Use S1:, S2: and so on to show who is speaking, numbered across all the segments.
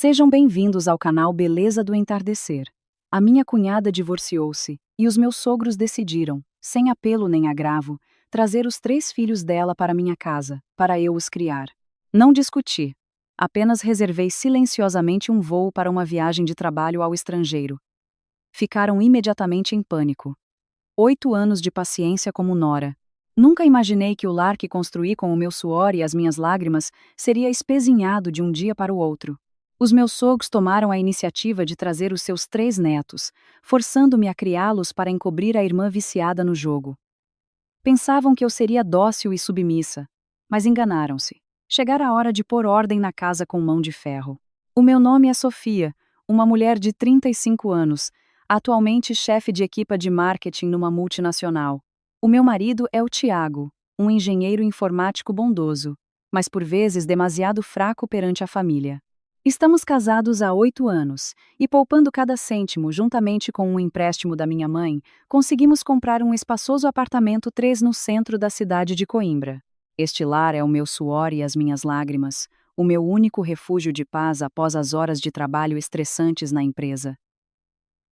S1: Sejam bem-vindos ao canal Beleza do Entardecer. A minha cunhada divorciou-se e os meus sogros decidiram, sem apelo nem agravo, trazer os 3 filhos dela para minha casa, para eu os criar. Não discuti. Apenas reservei silenciosamente um voo para uma viagem de trabalho ao estrangeiro. Ficaram imediatamente em pânico. 8 anos de paciência como nora. Nunca imaginei que o lar que construí com o meu suor e as minhas lágrimas seria espezinhado de um dia para o outro. Os meus sogros tomaram a iniciativa de trazer os seus 3 netos, forçando-me a criá-los para encobrir a irmã viciada no jogo. Pensavam que eu seria dócil e submissa, mas enganaram-se. Chegara a hora de pôr ordem na casa com mão de ferro. O meu nome é Sofia, uma mulher de 35 anos, atualmente chefe de equipa de marketing numa multinacional. O meu marido é o Tiago, um engenheiro informático bondoso, mas por vezes demasiado fraco perante a família. Estamos casados há 8 anos, e poupando cada cêntimo juntamente com um empréstimo da minha mãe, conseguimos comprar um espaçoso apartamento 3 no centro da cidade de Coimbra. Este lar é o meu suor e as minhas lágrimas, o meu único refúgio de paz após as horas de trabalho estressantes na empresa.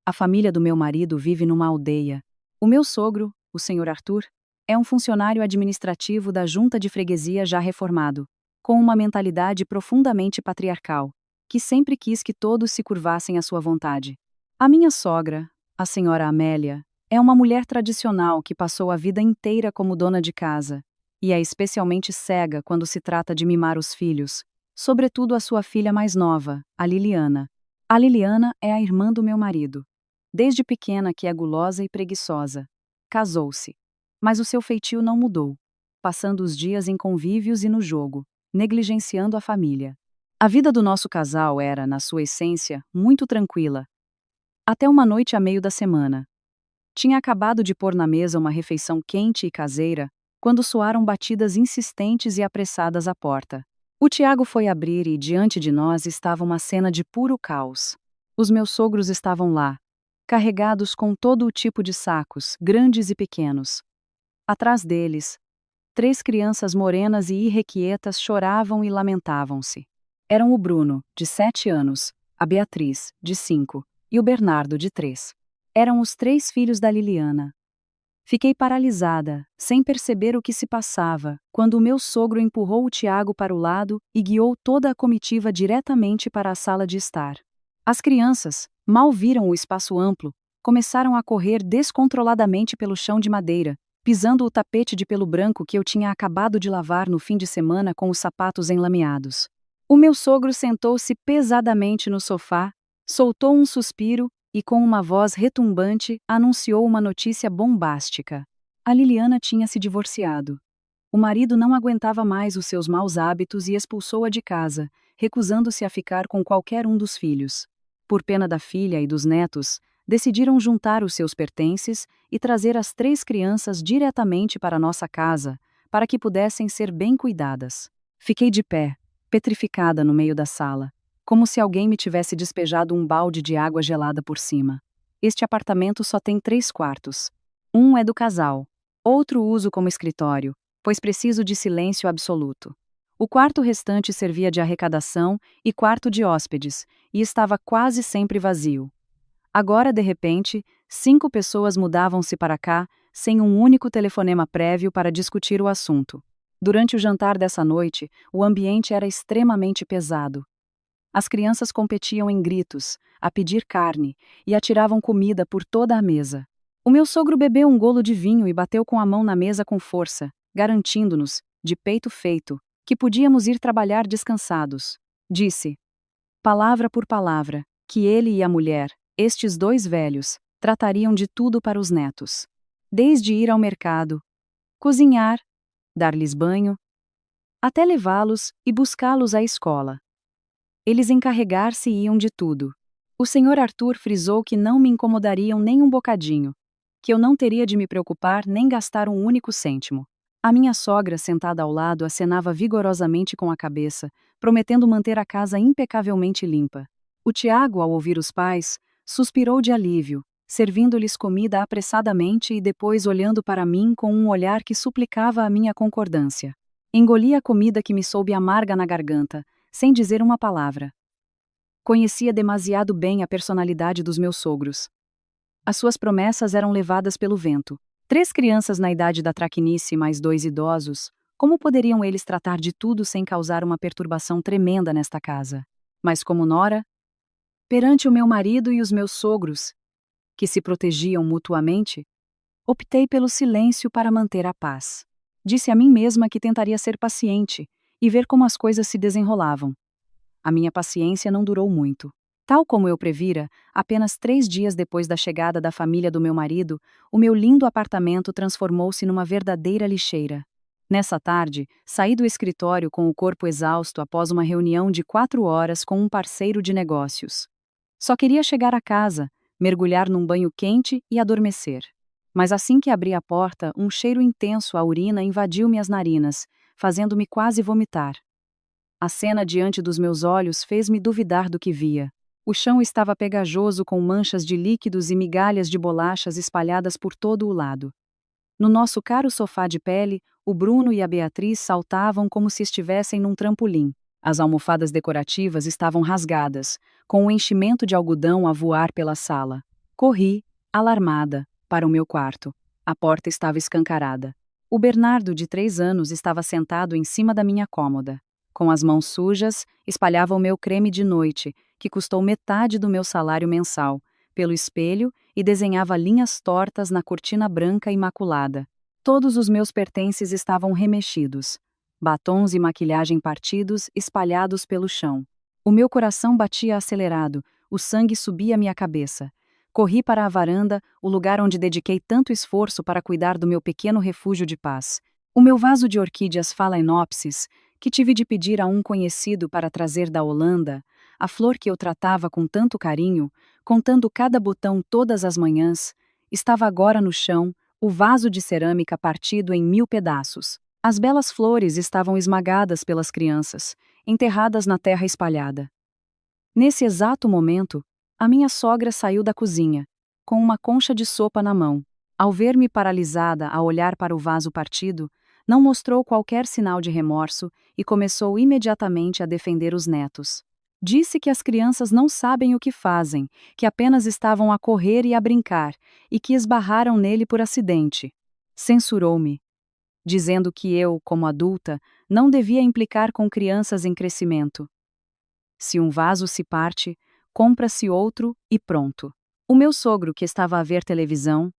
S1: A família do meu marido vive numa aldeia. O meu sogro, o Sr. Arthur, é um funcionário administrativo da junta de freguesia já reformado, com uma mentalidade profundamente patriarcal, que sempre quis que todos se curvassem à sua vontade. A minha sogra, a senhora Amélia, é uma mulher tradicional que passou a vida inteira como dona de casa, e é especialmente cega quando se trata de mimar os filhos, sobretudo a sua filha mais nova, a Liliana. A Liliana é a irmã do meu marido. Desde pequena que é gulosa e preguiçosa. Casou-se, mas o seu feitio não mudou, passando os dias em convívios e no jogo, negligenciando a família. A vida do nosso casal era, na sua essência, muito tranquila. Até uma noite a meio da semana. Tinha acabado de pôr na mesa uma refeição quente e caseira, quando soaram batidas insistentes e apressadas à porta. O Tiago foi abrir e, diante de nós, estava uma cena de puro caos. Os meus sogros estavam lá, carregados com todo o tipo de sacos, grandes e pequenos. Atrás deles, 3 crianças morenas e irrequietas choravam e lamentavam-se. Eram o Bruno, de 7 anos, a Beatriz, de 5, e o Bernardo, de 3. Eram os 3 filhos da Liliana. Fiquei paralisada, sem perceber o que se passava, quando o meu sogro empurrou o Tiago para o lado e guiou toda a comitiva diretamente para a sala de estar. As crianças, mal viram o espaço amplo, começaram a correr descontroladamente pelo chão de madeira, pisando o tapete de pelo branco que eu tinha acabado de lavar no fim de semana com os sapatos enlameados. O meu sogro sentou-se pesadamente no sofá, soltou um suspiro e, com uma voz retumbante, anunciou uma notícia bombástica. A Liliana tinha se divorciado. O marido não aguentava mais os seus maus hábitos e expulsou-a de casa, recusando-se a ficar com qualquer um dos filhos. Por pena da filha e dos netos, decidiram juntar os seus pertences e trazer as 3 crianças diretamente para nossa casa, para que pudessem ser bem cuidadas. Fiquei de pé, petrificada no meio da sala, como se alguém me tivesse despejado um balde de água gelada por cima. Este apartamento só tem 3 quartos. Um é do casal, outro uso como escritório, pois preciso de silêncio absoluto. O quarto restante servia de arrecadação e quarto de hóspedes, e estava quase sempre vazio. Agora, de repente, 5 pessoas mudavam-se para cá, sem um único telefonema prévio para discutir o assunto. Durante o jantar dessa noite, o ambiente era extremamente pesado. As crianças competiam em gritos, a pedir carne, e atiravam comida por toda a mesa. O meu sogro bebeu um golo de vinho e bateu com a mão na mesa com força, garantindo-nos, de peito feito, que podíamos ir trabalhar descansados. Disse, palavra por palavra, que ele e a mulher, estes 2 velhos, tratariam de tudo para os netos. Desde ir ao mercado, cozinhar, dar-lhes banho, até levá-los e buscá-los à escola. Eles encarregar-se iam de tudo. O Sr. Arthur frisou que não me incomodariam nem um bocadinho, que eu não teria de me preocupar nem gastar um único cêntimo. A minha sogra, sentada ao lado, acenava vigorosamente com a cabeça, prometendo manter a casa impecavelmente limpa. O Tiago, ao ouvir os pais, suspirou de alívio, servindo-lhes comida apressadamente e depois olhando para mim com um olhar que suplicava a minha concordância. Engoli a comida que me soube amarga na garganta, sem dizer uma palavra. Conhecia demasiado bem a personalidade dos meus sogros. As suas promessas eram levadas pelo vento. 3 crianças na idade da traquinice mais 2 idosos, como poderiam eles tratar de tudo sem causar uma perturbação tremenda nesta casa? Mas como nora, perante o meu marido e os meus sogros, que se protegiam mutuamente, optei pelo silêncio para manter a paz. Disse a mim mesma que tentaria ser paciente e ver como as coisas se desenrolavam. A minha paciência não durou muito. Tal como eu previra, apenas 3 dias depois da chegada da família do meu marido, o meu lindo apartamento transformou-se numa verdadeira lixeira. Nessa tarde, saí do escritório com o corpo exausto após uma reunião de 4 horas com um parceiro de negócios. Só queria chegar a casa, mergulhar num banho quente e adormecer. Mas assim que abri a porta, um cheiro intenso à urina invadiu minhas narinas, fazendo-me quase vomitar. A cena diante dos meus olhos fez-me duvidar do que via. O chão estava pegajoso com manchas de líquidos e migalhas de bolachas espalhadas por todo o lado. No nosso caro sofá de pele, o Bruno e a Beatriz saltavam como se estivessem num trampolim. As almofadas decorativas estavam rasgadas, com um enchimento de algodão a voar pela sala. Corri, alarmada, para o meu quarto. A porta estava escancarada. O Bernardo, de 3 anos, estava sentado em cima da minha cômoda. Com as mãos sujas, espalhava o meu creme de noite, que custou metade do meu salário mensal, pelo espelho e desenhava linhas tortas na cortina branca imaculada. Todos os meus pertences estavam remexidos. Batons e maquilhagem partidos, espalhados pelo chão. O meu coração batia acelerado, o sangue subia à minha cabeça. Corri para a varanda, o lugar onde dediquei tanto esforço para cuidar do meu pequeno refúgio de paz. O meu vaso de orquídeas Phalaenopsis, que tive de pedir a um conhecido para trazer da Holanda, a flor que eu tratava com tanto carinho, contando cada botão todas as manhãs, estava agora no chão, o vaso de cerâmica partido em 1000 pedaços. As belas flores estavam esmagadas pelas crianças, enterradas na terra espalhada. Nesse exato momento, a minha sogra saiu da cozinha, com uma concha de sopa na mão. Ao ver-me paralisada a olhar para o vaso partido, não mostrou qualquer sinal de remorso e começou imediatamente a defender os netos. Disse que as crianças não sabem o que fazem, que apenas estavam a correr e a brincar, e que esbarraram nele por acidente. Censurou-me, dizendo que eu, como adulta, não devia implicar com crianças em crescimento. Se um vaso se parte, compra-se outro e pronto. O meu sogro, que estava a ver televisão,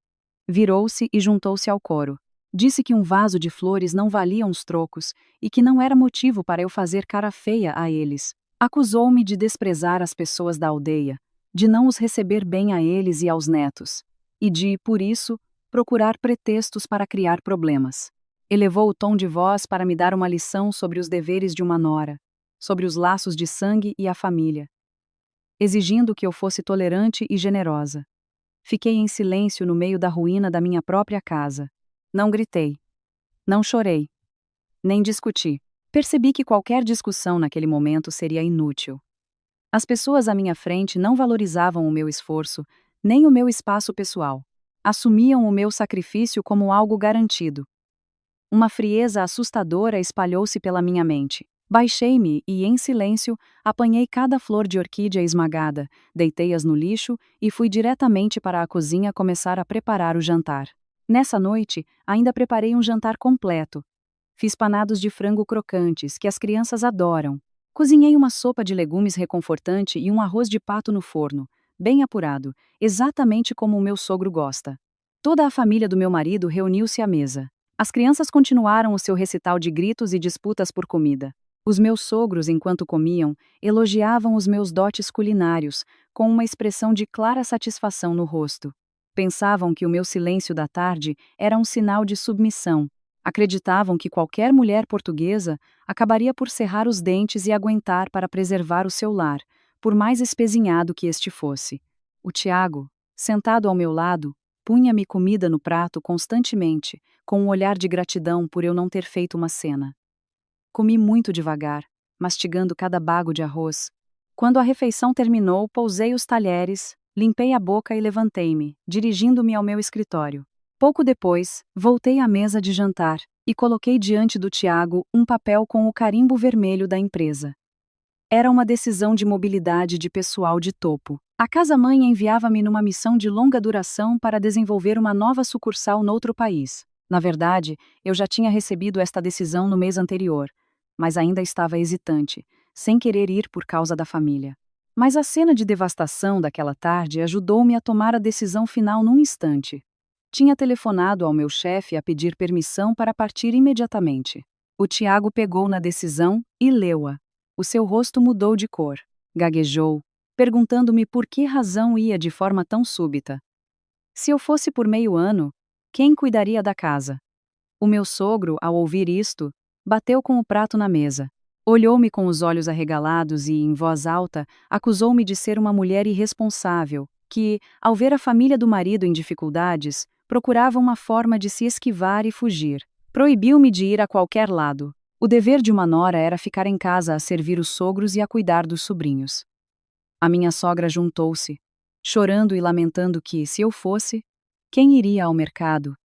S1: virou-se e juntou-se ao coro. Disse que um vaso de flores não valia uns trocos e que não era motivo para eu fazer cara feia a eles. Acusou-me de desprezar as pessoas da aldeia, de não os receber bem a eles e aos netos, e de, por isso, procurar pretextos para criar problemas. Elevou o tom de voz para me dar uma lição sobre os deveres de uma nora, sobre os laços de sangue e a família, exigindo que eu fosse tolerante e generosa. Fiquei em silêncio no meio da ruína da minha própria casa. Não gritei. Não chorei. Nem discuti. Percebi que qualquer discussão naquele momento seria inútil. As pessoas à minha frente não valorizavam o meu esforço, nem o meu espaço pessoal. Assumiam o meu sacrifício como algo garantido. Uma frieza assustadora espalhou-se pela minha mente. Baixei-me e, em silêncio, apanhei cada flor de orquídea esmagada, deitei-as no lixo e fui diretamente para a cozinha começar a preparar o jantar. Nessa noite, ainda preparei um jantar completo. Fiz panados de frango crocantes, que as crianças adoram. Cozinhei uma sopa de legumes reconfortante e um arroz de pato no forno, bem apurado, exatamente como o meu sogro gosta. Toda a família do meu marido reuniu-se à mesa. As crianças continuaram o seu recital de gritos e disputas por comida. Os meus sogros, enquanto comiam, elogiavam os meus dotes culinários, com uma expressão de clara satisfação no rosto. Pensavam que o meu silêncio da tarde era um sinal de submissão. Acreditavam que qualquer mulher portuguesa acabaria por cerrar os dentes e aguentar para preservar o seu lar, por mais espezinhado que este fosse. O Tiago, sentado ao meu lado, punha-me comida no prato constantemente, com um olhar de gratidão por eu não ter feito uma cena. Comi muito devagar, mastigando cada bago de arroz. Quando a refeição terminou, pousei os talheres, limpei a boca e levantei-me, dirigindo-me ao meu escritório. Pouco depois, voltei à mesa de jantar e coloquei diante do Tiago um papel com o carimbo vermelho da empresa. Era uma decisão de mobilidade de pessoal de topo. A casa-mãe enviava-me numa missão de longa duração para desenvolver uma nova sucursal noutro país. Na verdade, eu já tinha recebido esta decisão no mês anterior, mas ainda estava hesitante, sem querer ir por causa da família. Mas a cena de devastação daquela tarde ajudou-me a tomar a decisão final num instante. Tinha telefonado ao meu chefe a pedir permissão para partir imediatamente. O Tiago pegou na decisão e leu-a. O seu rosto mudou de cor. Gaguejou, perguntando-me por que razão ia de forma tão súbita. Se eu fosse por meio ano, quem cuidaria da casa? O meu sogro, ao ouvir isto, bateu com o prato na mesa. Olhou-me com os olhos arregalados e, em voz alta, acusou-me de ser uma mulher irresponsável, que, ao ver a família do marido em dificuldades, procurava uma forma de se esquivar e fugir. Proibiu-me de ir a qualquer lado. O dever de uma nora era ficar em casa a servir os sogros e a cuidar dos sobrinhos. A minha sogra juntou-se, chorando e lamentando que, se eu fosse, quem iria ao mercado?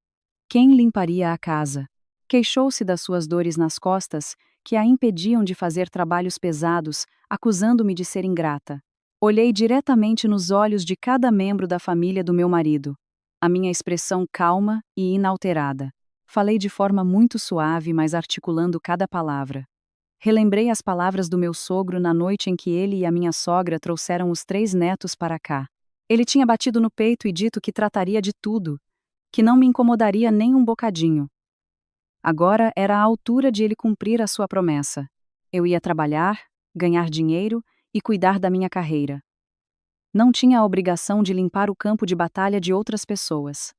S1: Quem limparia a casa? Queixou-se das suas dores nas costas, que a impediam de fazer trabalhos pesados, acusando-me de ser ingrata. Olhei diretamente nos olhos de cada membro da família do meu marido. A minha expressão calma e inalterada. Falei de forma muito suave, mas articulando cada palavra. Relembrei as palavras do meu sogro na noite em que ele e a minha sogra trouxeram os 3 netos para cá. Ele tinha batido no peito e dito que trataria de tudo, que não me incomodaria nem um bocadinho. Agora era a altura de ele cumprir a sua promessa. Eu ia trabalhar, ganhar dinheiro e cuidar da minha carreira. Não tinha a obrigação de limpar o campo de batalha de outras pessoas.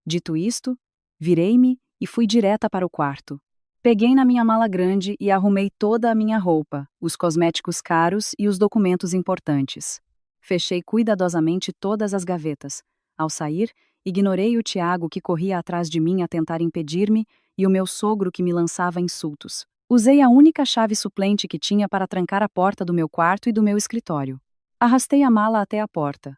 S1: Dito isto, virei-me e fui direta para o quarto. Peguei na minha mala grande e arrumei toda a minha roupa, os cosméticos caros e os documentos importantes. Fechei cuidadosamente todas as gavetas. Ao sair, ignorei o Tiago que corria atrás de mim a tentar impedir-me e o meu sogro que me lançava insultos. Usei a única chave suplente que tinha para trancar a porta do meu quarto e do meu escritório. Arrastei a mala até a porta.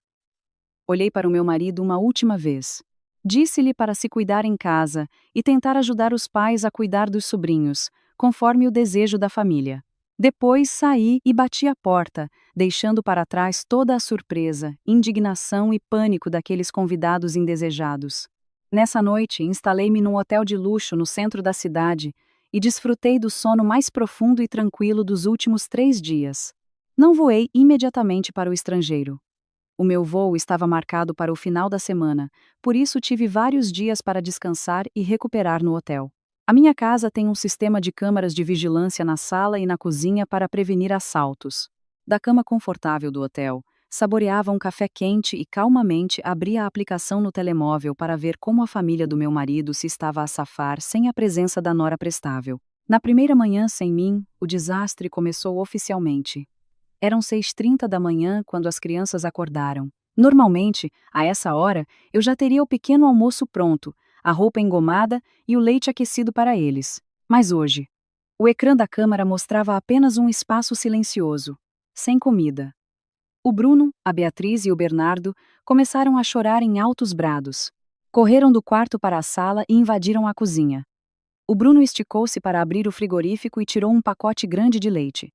S1: Olhei para o meu marido uma última vez. Disse-lhe para se cuidar em casa e tentar ajudar os pais a cuidar dos sobrinhos, conforme o desejo da família. Depois saí e bati a porta, deixando para trás toda a surpresa, indignação e pânico daqueles convidados indesejados. Nessa noite, instalei-me num hotel de luxo no centro da cidade e desfrutei do sono mais profundo e tranquilo dos últimos 3 dias. Não voei imediatamente para o estrangeiro. O meu voo estava marcado para o final da semana, por isso tive vários dias para descansar e recuperar no hotel. A minha casa tem um sistema de câmaras de vigilância na sala e na cozinha para prevenir assaltos. Da cama confortável do hotel, saboreava um café quente e calmamente abria a aplicação no telemóvel para ver como a família do meu marido se estava a safar sem a presença da nora prestável. Na primeira manhã sem mim, o desastre começou oficialmente. Eram 6h30 da manhã quando as crianças acordaram. Normalmente, a essa hora, eu já teria o pequeno almoço pronto, a roupa engomada e o leite aquecido para eles. Mas hoje, o ecrã da câmara mostrava apenas um espaço silencioso, sem comida. O Bruno, a Beatriz e o Bernardo começaram a chorar em altos brados. Correram do quarto para a sala e invadiram a cozinha. O Bruno esticou-se para abrir o frigorífico e tirou um pacote grande de leite.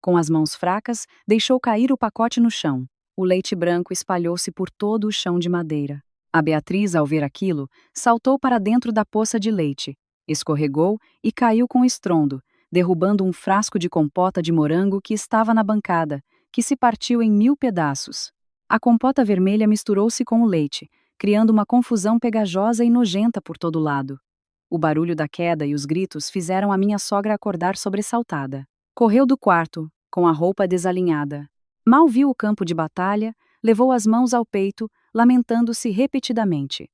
S1: Com as mãos fracas, deixou cair o pacote no chão. O leite branco espalhou-se por todo o chão de madeira. A Beatriz, ao ver aquilo, saltou para dentro da poça de leite, escorregou e caiu com estrondo, derrubando um frasco de compota de morango que estava na bancada, que se partiu em 1000 pedaços. A compota vermelha misturou-se com o leite, criando uma confusão pegajosa e nojenta por todo lado. O barulho da queda e os gritos fizeram a minha sogra acordar sobressaltada. Correu do quarto, com a roupa desalinhada. Mal viu o campo de batalha, levou as mãos ao peito, lamentando-se repetidamente.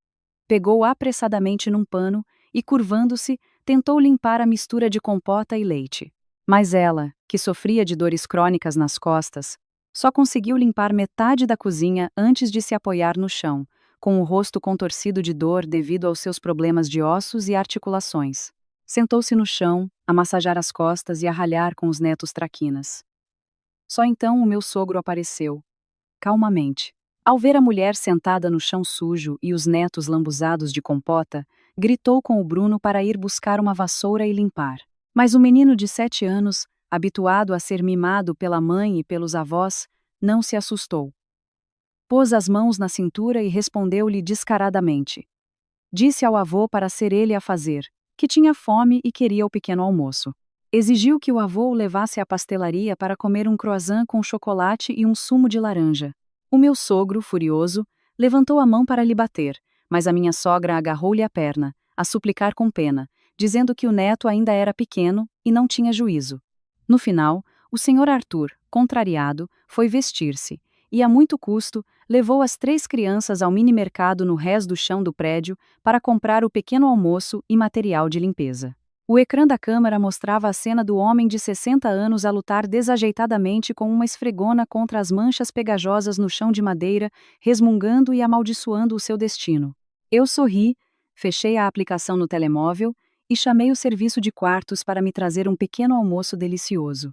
S1: Pegou apressadamente num pano e, curvando-se, tentou limpar a mistura de compota e leite. Mas ela, que sofria de dores crônicas nas costas, só conseguiu limpar metade da cozinha antes de se apoiar no chão, com o rosto contorcido de dor devido aos seus problemas de ossos e articulações. Sentou-se no chão, a massajar as costas e a ralhar com os netos traquinas. Só então o meu sogro apareceu, calmamente. Ao ver a mulher sentada no chão sujo e os netos lambuzados de compota, gritou com o Bruno para ir buscar uma vassoura e limpar. Mas o menino de 7 anos habituado a ser mimado pela mãe e pelos avós, não se assustou. Pôs as mãos na cintura e respondeu-lhe descaradamente. Disse ao avô para ser ele a fazer, que tinha fome e queria o pequeno almoço. Exigiu que o avô o levasse à pastelaria para comer um croissant com chocolate e um sumo de laranja. O meu sogro, furioso, levantou a mão para lhe bater, mas a minha sogra agarrou-lhe a perna, a suplicar com pena, dizendo que o neto ainda era pequeno e não tinha juízo. No final, o senhor Arthur, contrariado, foi vestir-se, e a muito custo, levou as 3 crianças ao mini-mercado no rés do chão do prédio para comprar o pequeno almoço e material de limpeza. O ecrã da câmara mostrava a cena do homem de 60 anos a lutar desajeitadamente com uma esfregona contra as manchas pegajosas no chão de madeira, resmungando e amaldiçoando o seu destino. Eu sorri, fechei a aplicação no telemóvel e chamei o serviço de quartos para me trazer um pequeno almoço delicioso.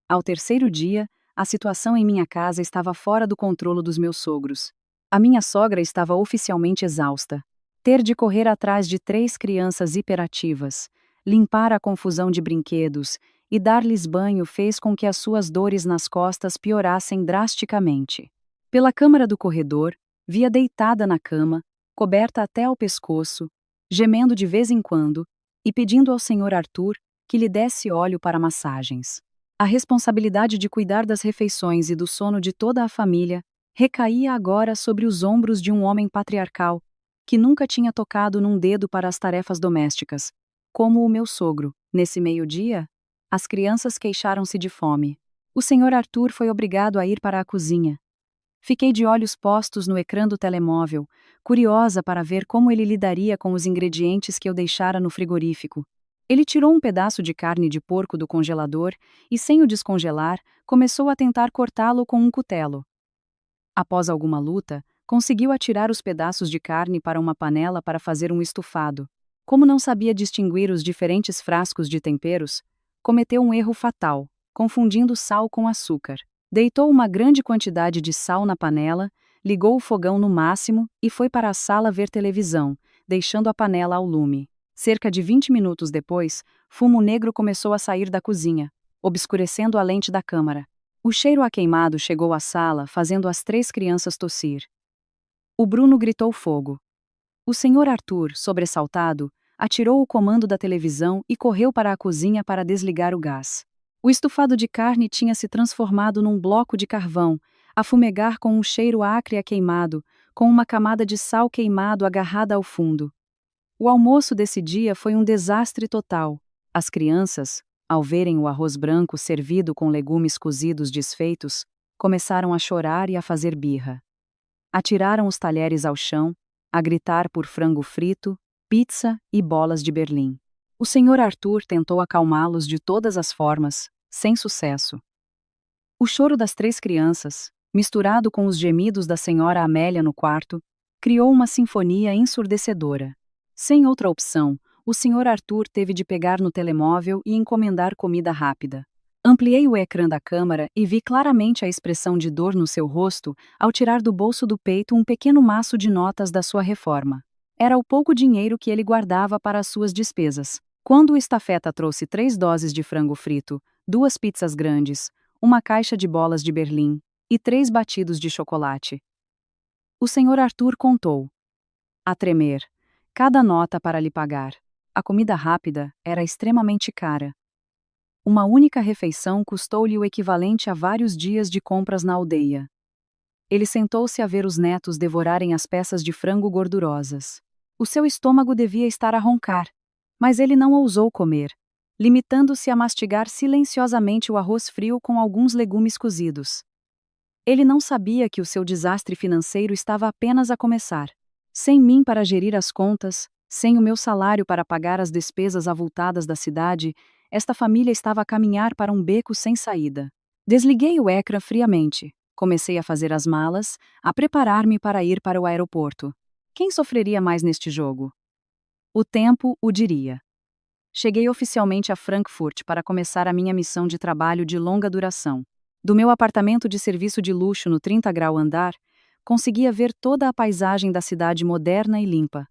S1: Ao terceiro dia, a situação em minha casa estava fora do controle dos meus sogros. A minha sogra estava oficialmente exausta. Ter de correr atrás de 3 crianças hiperativas, limpar a confusão de brinquedos e dar-lhes banho fez com que as suas dores nas costas piorassem drasticamente. Pela câmara do corredor, via deitada na cama, coberta até ao pescoço, gemendo de vez em quando e pedindo ao senhor Arthur que lhe desse óleo para massagens. A responsabilidade de cuidar das refeições e do sono de toda a família recaía agora sobre os ombros de um homem patriarcal que nunca tinha tocado num dedo para as tarefas domésticas, como o meu sogro. Nesse meio-dia, as crianças queixaram-se de fome. O senhor Arthur foi obrigado a ir para a cozinha. Fiquei de olhos postos no ecrã do telemóvel, curiosa para ver como ele lidaria com os ingredientes que eu deixara no frigorífico. Ele tirou um pedaço de carne de porco do congelador e, sem o descongelar, começou a tentar cortá-lo com um cutelo. Após alguma luta, conseguiu atirar os pedaços de carne para uma panela para fazer um estufado. Como não sabia distinguir os diferentes frascos de temperos, cometeu um erro fatal, confundindo sal com açúcar. Deitou uma grande quantidade de sal na panela, ligou o fogão no máximo e foi para a sala ver televisão, deixando a panela ao lume. Cerca de 20 minutos depois, fumo negro começou a sair da cozinha, obscurecendo a lente da câmara. O cheiro a queimado chegou à sala, fazendo as 3 crianças tossir. O Bruno gritou fogo. O senhor Arthur, sobressaltado, atirou o comando da televisão e correu para a cozinha para desligar o gás. O estufado de carne tinha se transformado num bloco de carvão, a fumegar com um cheiro acre a queimado, com uma camada de sal queimado agarrada ao fundo. O almoço desse dia foi um desastre total. As crianças, ao verem o arroz branco servido com legumes cozidos desfeitos, começaram a chorar e a fazer birra. Atiraram os talheres ao chão, a gritar por frango frito, pizza e bolas de Berlim. O senhor Arthur tentou acalmá-los de todas as formas, sem sucesso. O choro das 3 crianças, misturado com os gemidos da senhora Amélia no quarto, criou uma sinfonia ensurdecedora. Sem outra opção, o senhor Arthur teve de pegar no telemóvel e encomendar comida rápida. Ampliei o ecrã da câmara e vi claramente a expressão de dor no seu rosto ao tirar do bolso do peito um pequeno maço de notas da sua reforma. Era o pouco dinheiro que ele guardava para as suas despesas. Quando o estafeta trouxe 3 doses de frango frito, 2 pizzas grandes, uma caixa de bolas de Berlim e 3 batidos de chocolate. O senhor Arthur contou, a tremer, cada nota para lhe pagar. A comida rápida era extremamente cara. Uma única refeição custou-lhe o equivalente a vários dias de compras na aldeia. Ele sentou-se a ver os netos devorarem as peças de frango gordurosas. O seu estômago devia estar a roncar, mas ele não ousou comer, limitando-se a mastigar silenciosamente o arroz frio com alguns legumes cozidos. Ele não sabia que o seu desastre financeiro estava apenas a começar. Sem mim para gerir as contas, sem o meu salário para pagar as despesas avultadas da cidade, esta família estava a caminhar para um beco sem saída. Desliguei o ecrã friamente. Comecei a fazer as malas, a preparar-me para ir para o aeroporto. Quem sofreria mais neste jogo? O tempo o diria. Cheguei oficialmente a Frankfurt para começar a minha missão de trabalho de longa duração. Do meu apartamento de serviço de luxo no 30º andar, conseguia ver toda a paisagem da cidade moderna e limpa.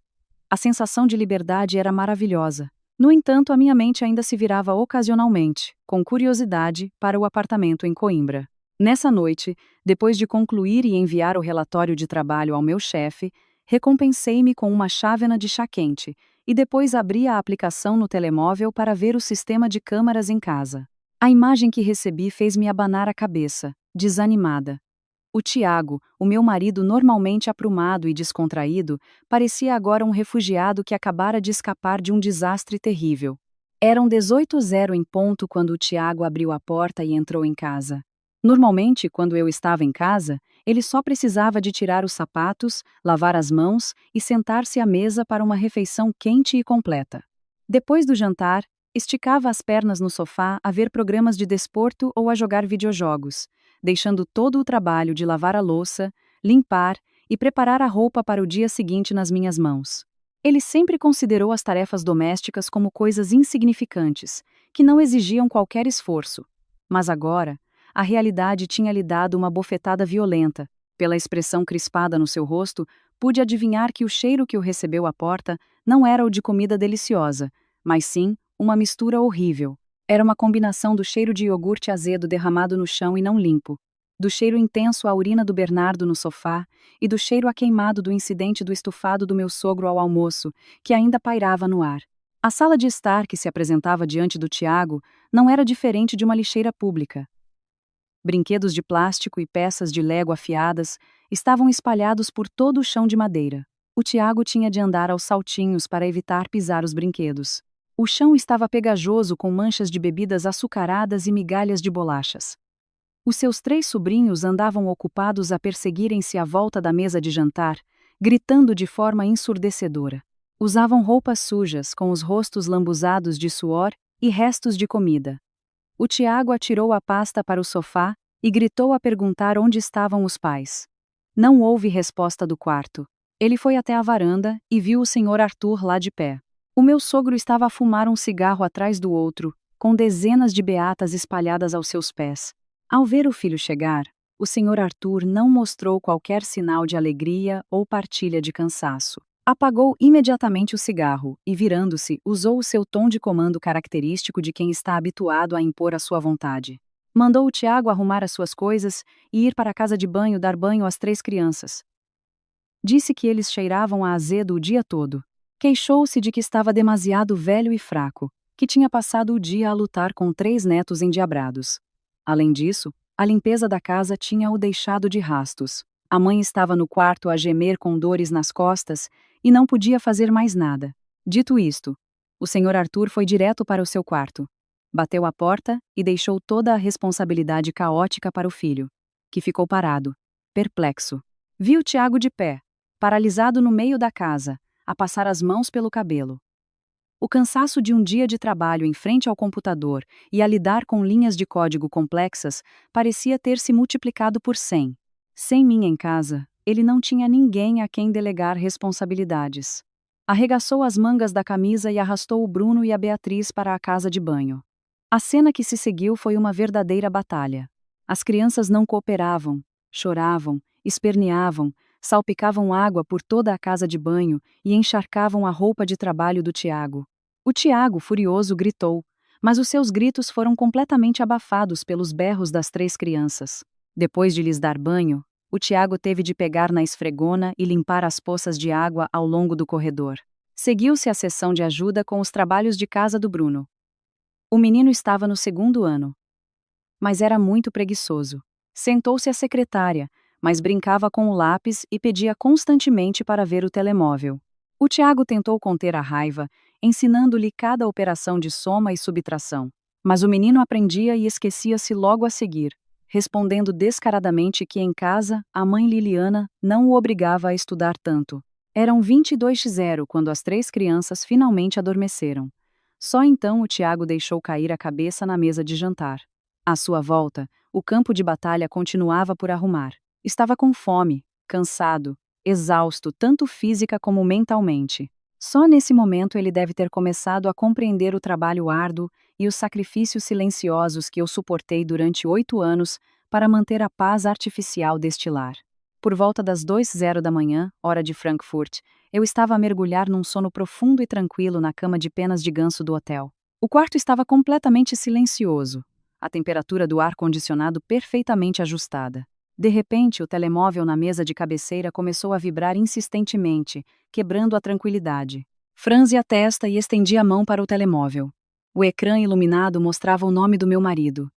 S1: A sensação de liberdade era maravilhosa. No entanto, a minha mente ainda se virava ocasionalmente, com curiosidade, para o apartamento em Coimbra. Nessa noite, depois de concluir e enviar o relatório de trabalho ao meu chefe, recompensei-me com uma chávena de chá quente e depois abri a aplicação no telemóvel para ver o sistema de câmaras em casa. A imagem que recebi fez-me abanar a cabeça, desanimada. O Tiago, o meu marido normalmente aprumado e descontraído, parecia agora um refugiado que acabara de escapar de um desastre terrível. Eram 18h em ponto quando o Tiago abriu a porta e entrou em casa. Normalmente, quando eu estava em casa, ele só precisava de tirar os sapatos, lavar as mãos e sentar-se à mesa para uma refeição quente e completa. Depois do jantar, esticava as pernas no sofá a ver programas de desporto ou a jogar videojogos, deixando todo o trabalho de lavar a louça, limpar e preparar a roupa para o dia seguinte nas minhas mãos. Ele sempre considerou as tarefas domésticas como coisas insignificantes, que não exigiam qualquer esforço. Mas agora, a realidade tinha lhe dado uma bofetada violenta. Pela expressão crispada no seu rosto, pude adivinhar que o cheiro que o recebeu à porta não era o de comida deliciosa, mas sim uma mistura horrível. Era uma combinação do cheiro de iogurte azedo derramado no chão e não limpo, do cheiro intenso à urina do Bernardo no sofá e do cheiro a queimado do incidente do estufado do meu sogro ao almoço, que ainda pairava no ar. A sala de estar que se apresentava diante do Tiago não era diferente de uma lixeira pública. Brinquedos de plástico e peças de lego afiadas estavam espalhados por todo o chão de madeira. O Tiago tinha de andar aos saltinhos para evitar pisar os brinquedos. O chão estava pegajoso com manchas de bebidas açucaradas e migalhas de bolachas. Os seus 3 sobrinhos andavam ocupados a perseguirem-se à volta da mesa de jantar, gritando de forma ensurdecedora. Usavam roupas sujas, com os rostos lambuzados de suor e restos de comida. O Tiago atirou a pasta para o sofá e gritou a perguntar onde estavam os pais. Não houve resposta do quarto. Ele foi até a varanda e viu o Sr. Arthur lá de pé. O meu sogro estava a fumar um cigarro atrás do outro, com dezenas de beatas espalhadas aos seus pés. Ao ver o filho chegar, o Sr. Arthur não mostrou qualquer sinal de alegria ou partilha de cansaço. Apagou imediatamente o cigarro e, virando-se, usou o seu tom de comando característico de quem está habituado a impor a sua vontade. Mandou o Tiago arrumar as suas coisas e ir para a casa de banho dar banho às 3 crianças. Disse que eles cheiravam a azedo o dia todo. Queixou-se de que estava demasiado velho e fraco, que tinha passado o dia a lutar com 3 netos endiabrados. Além disso, a limpeza da casa tinha o deixado de rastos. A mãe estava no quarto a gemer com dores nas costas e não podia fazer mais nada. Dito isto, o Sr. Arthur foi direto para o seu quarto. Bateu a porta e deixou toda a responsabilidade caótica para o filho, que ficou parado, perplexo. Viu Tiago de pé, paralisado no meio da casa, a passar as mãos pelo cabelo. O cansaço de um dia de trabalho em frente ao computador e a lidar com linhas de código complexas parecia ter se multiplicado por 100. Sem mim em casa, ele não tinha ninguém a quem delegar responsabilidades. Arregaçou as mangas da camisa e arrastou o Bruno e a Beatriz para a casa de banho. A cena que se seguiu foi uma verdadeira batalha. As crianças não cooperavam, choravam, esperneavam, salpicavam água por toda a casa de banho e encharcavam a roupa de trabalho do Tiago. O Tiago, furioso, gritou, mas os seus gritos foram completamente abafados pelos berros das 3 crianças. Depois de lhes dar banho, o Tiago teve de pegar na esfregona e limpar as poças de água ao longo do corredor. Seguiu-se a sessão de ajuda com os trabalhos de casa do Bruno. O menino estava no 2º ano. Mas era muito preguiçoso. Sentou-se à secretária, mas brincava com o lápis e pedia constantemente para ver o telemóvel. O Tiago tentou conter a raiva, ensinando-lhe cada operação de soma e subtração. Mas o menino aprendia e esquecia-se logo a seguir, respondendo descaradamente que em casa a mãe Liliana não o obrigava a estudar tanto. Eram 22h quando as 3 crianças finalmente adormeceram. Só então o Tiago deixou cair a cabeça na mesa de jantar. À sua volta, o campo de batalha continuava por arrumar. Estava com fome, cansado, exausto tanto física como mentalmente. Só nesse momento ele deve ter começado a compreender o trabalho árduo e os sacrifícios silenciosos que eu suportei durante 8 anos para manter a paz artificial deste lar. Por volta das 2h da manhã, hora de Frankfurt, eu estava a mergulhar num sono profundo e tranquilo na cama de penas de ganso do hotel. O quarto estava completamente silencioso, a temperatura do ar-condicionado perfeitamente ajustada. De repente, o telemóvel na mesa de cabeceira começou a vibrar insistentemente, quebrando a tranquilidade. Franzi a testa e estendi a mão para o telemóvel. O ecrã iluminado mostrava o nome do meu marido.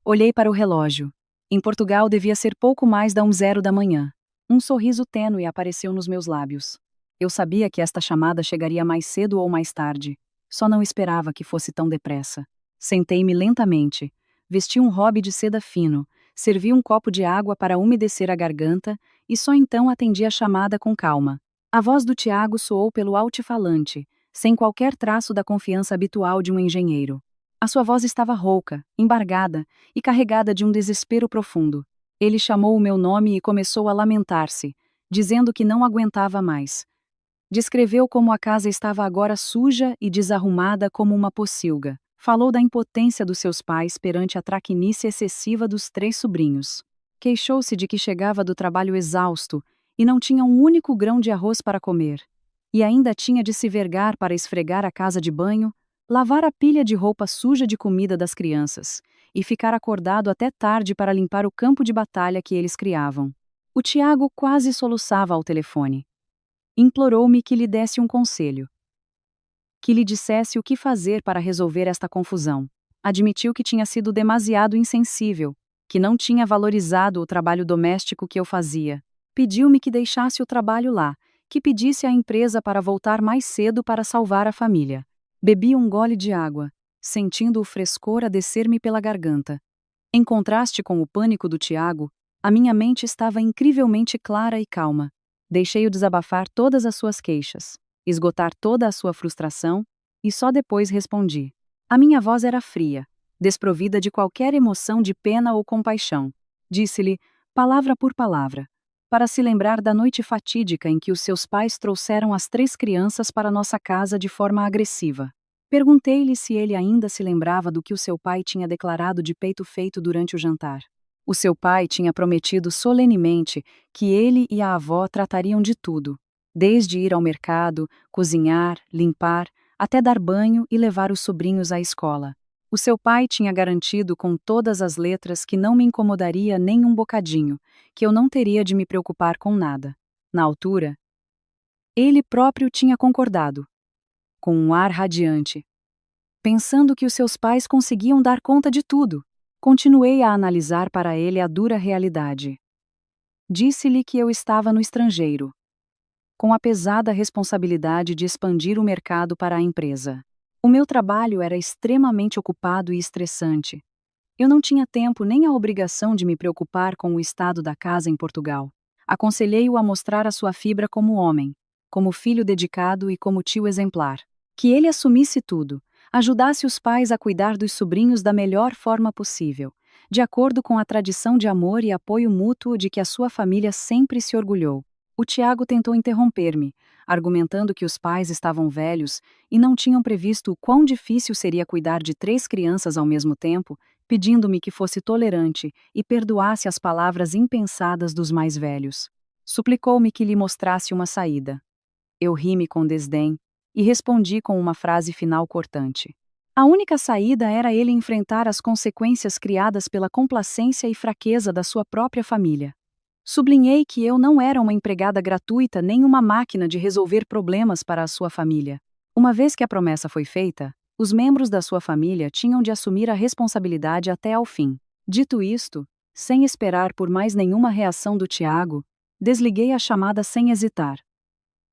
S1: Olhei para o relógio. Em Portugal devia ser pouco mais da 1h da manhã. Um sorriso tênue apareceu nos meus lábios. Eu sabia que esta chamada chegaria mais cedo ou mais tarde. Só não esperava que fosse tão depressa. Sentei-me lentamente. Vesti um robe de seda fino. Servi um copo de água para umedecer a garganta e só então atendi a chamada com calma. A voz do Tiago soou pelo altifalante, sem qualquer traço da confiança habitual de um engenheiro. A sua voz estava rouca, embargada e carregada de um desespero profundo. Ele chamou o meu nome e começou a lamentar-se, dizendo que não aguentava mais. Descreveu como a casa estava agora suja e desarrumada como uma pocilga. Falou da impotência dos seus pais perante a traquinice excessiva dos 3 sobrinhos. Queixou-se de que chegava do trabalho exausto e não tinha um único grão de arroz para comer. E ainda tinha de se vergar para esfregar a casa de banho, lavar a pilha de roupa suja de comida das crianças e ficar acordado até tarde para limpar o campo de batalha que eles criavam. O Tiago quase soluçava ao telefone. Implorou-me que lhe desse um conselho. Que lhe dissesse o que fazer para resolver esta confusão. Admitiu que tinha sido demasiado insensível, que não tinha valorizado o trabalho doméstico que eu fazia. Pediu-me que deixasse o trabalho lá, que pedisse à empresa para voltar mais cedo para salvar a família. Bebi um gole de água, sentindo o frescor a descer-me pela garganta. Em contraste com o pânico do Tiago, a minha mente estava incrivelmente clara e calma. Deixei-o desabafar todas as suas queixas, esgotar toda a sua frustração, e só depois respondi. A minha voz era fria, desprovida de qualquer emoção de pena ou compaixão. Disse-lhe, palavra por palavra, para se lembrar da noite fatídica em que os seus pais trouxeram as 3 crianças para nossa casa de forma agressiva. Perguntei-lhe se ele ainda se lembrava do que o seu pai tinha declarado de peito feito durante o jantar. O seu pai tinha prometido solenemente que ele e a avó tratariam de tudo, desde ir ao mercado, cozinhar, limpar, até dar banho e levar os sobrinhos à escola. O seu pai tinha garantido com todas as letras que não me incomodaria nem um bocadinho, que eu não teria de me preocupar com nada. Na altura, ele próprio tinha concordado, com um ar radiante. Pensando que os seus pais conseguiam dar conta de tudo, continuei a analisar para ele a dura realidade. Disse-lhe que eu estava no estrangeiro, com a pesada responsabilidade de expandir o mercado para a empresa. O meu trabalho era extremamente ocupado e estressante. Eu não tinha tempo nem a obrigação de me preocupar com o estado da casa em Portugal. Aconselhei-o a mostrar a sua fibra como homem, como filho dedicado e como tio exemplar. Que ele assumisse tudo, ajudasse os pais a cuidar dos sobrinhos da melhor forma possível, de acordo com a tradição de amor e apoio mútuo de que a sua família sempre se orgulhou. O Tiago tentou interromper-me, argumentando que os pais estavam velhos e não tinham previsto o quão difícil seria cuidar de 3 crianças ao mesmo tempo, pedindo-me que fosse tolerante e perdoasse as palavras impensadas dos mais velhos. Suplicou-me que lhe mostrasse uma saída. Eu ri-me com desdém e respondi com uma frase final cortante. A única saída era ele enfrentar as consequências criadas pela complacência e fraqueza da sua própria família. Sublinhei que eu não era uma empregada gratuita nem uma máquina de resolver problemas para a sua família. Uma vez que a promessa foi feita, os membros da sua família tinham de assumir a responsabilidade até ao fim. Dito isto, sem esperar por mais nenhuma reação do Tiago, desliguei a chamada sem hesitar.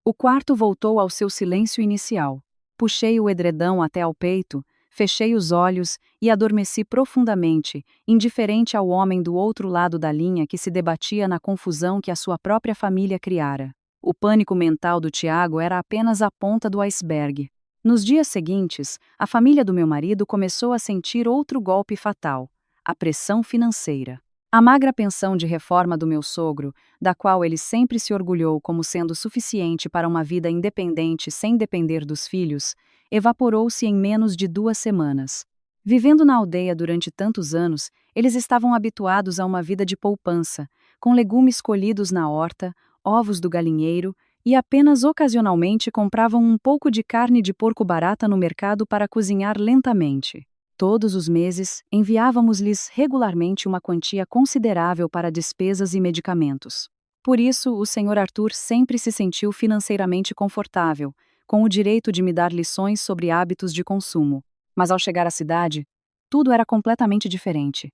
S1: O quarto voltou ao seu silêncio inicial. Puxei o edredão até ao peito, fechei os olhos e adormeci profundamente, indiferente ao homem do outro lado da linha que se debatia na confusão que a sua própria família criara. O pânico mental do Tiago era apenas a ponta do iceberg. Nos dias seguintes, a família do meu marido começou a sentir outro golpe fatal: a pressão financeira. A magra pensão de reforma do meu sogro, da qual ele sempre se orgulhou como sendo suficiente para uma vida independente sem depender dos filhos, evaporou-se em menos de 2 semanas. Vivendo na aldeia durante tantos anos, eles estavam habituados a uma vida de poupança, com legumes colhidos na horta, ovos do galinheiro, e apenas ocasionalmente compravam um pouco de carne de porco barata no mercado para cozinhar lentamente. Todos os meses, enviávamos-lhes regularmente uma quantia considerável para despesas e medicamentos. Por isso, o Sr. Arthur sempre se sentiu financeiramente confortável, com o direito de me dar lições sobre hábitos de consumo. Mas ao chegar à cidade, tudo era completamente diferente.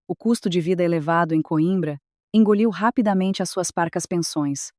S1: O custo de vida elevado em Coimbra engoliu rapidamente as suas parcas pensões.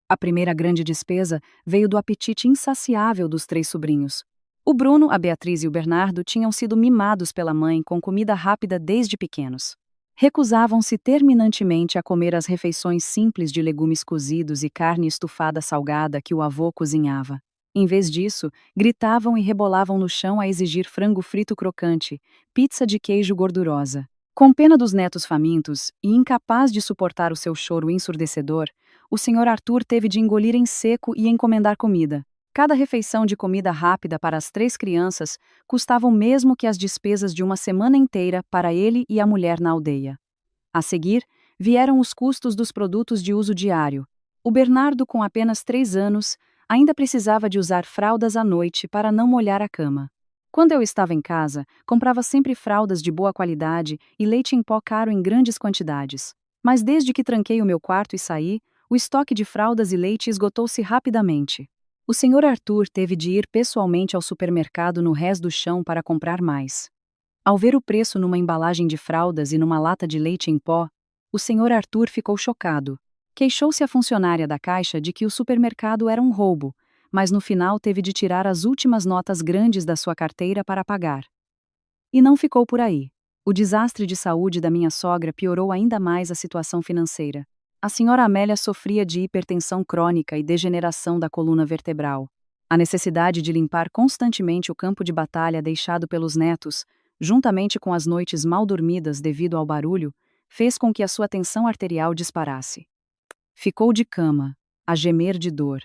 S1: A primeira grande despesa veio do apetite insaciável dos 3 sobrinhos. O Bruno, a Beatriz e o Bernardo tinham sido mimados pela mãe com comida rápida desde pequenos. Recusavam-se terminantemente a comer as refeições simples de legumes cozidos e carne estufada salgada que o avô cozinhava. Em vez disso, gritavam e rebolavam no chão a exigir frango frito crocante, pizza de queijo gordurosa. Com pena dos netos famintos e incapaz de suportar o seu choro ensurdecedor, o Sr. Arthur teve de engolir em seco e encomendar comida. Cada refeição de comida rápida para as 3 crianças custava o mesmo que as despesas de uma semana inteira para ele e a mulher na aldeia. A seguir, vieram os custos dos produtos de uso diário. O Bernardo, com apenas 3 anos, ainda precisava de usar fraldas à noite para não molhar a cama. Quando eu estava em casa, comprava sempre fraldas de boa qualidade e leite em pó caro em grandes quantidades. Mas desde que tranquei o meu quarto e saí, o estoque de fraldas e leite esgotou-se rapidamente. O Sr. Arthur teve de ir pessoalmente ao supermercado no Rés do Chão para comprar mais. Ao ver o preço numa embalagem de fraldas e numa lata de leite em pó, o Sr. Arthur ficou chocado. Queixou-se à funcionária da caixa de que o supermercado era um roubo, mas no final teve de tirar as últimas notas grandes da sua carteira para pagar. E não ficou por aí. O desastre de saúde da minha sogra piorou ainda mais a situação financeira. A senhora Amélia sofria de hipertensão crônica e degeneração da coluna vertebral. A necessidade de limpar constantemente o campo de batalha deixado pelos netos, juntamente com as noites mal dormidas devido ao barulho, fez com que a sua tensão arterial disparasse. Ficou de cama, a gemer de dor.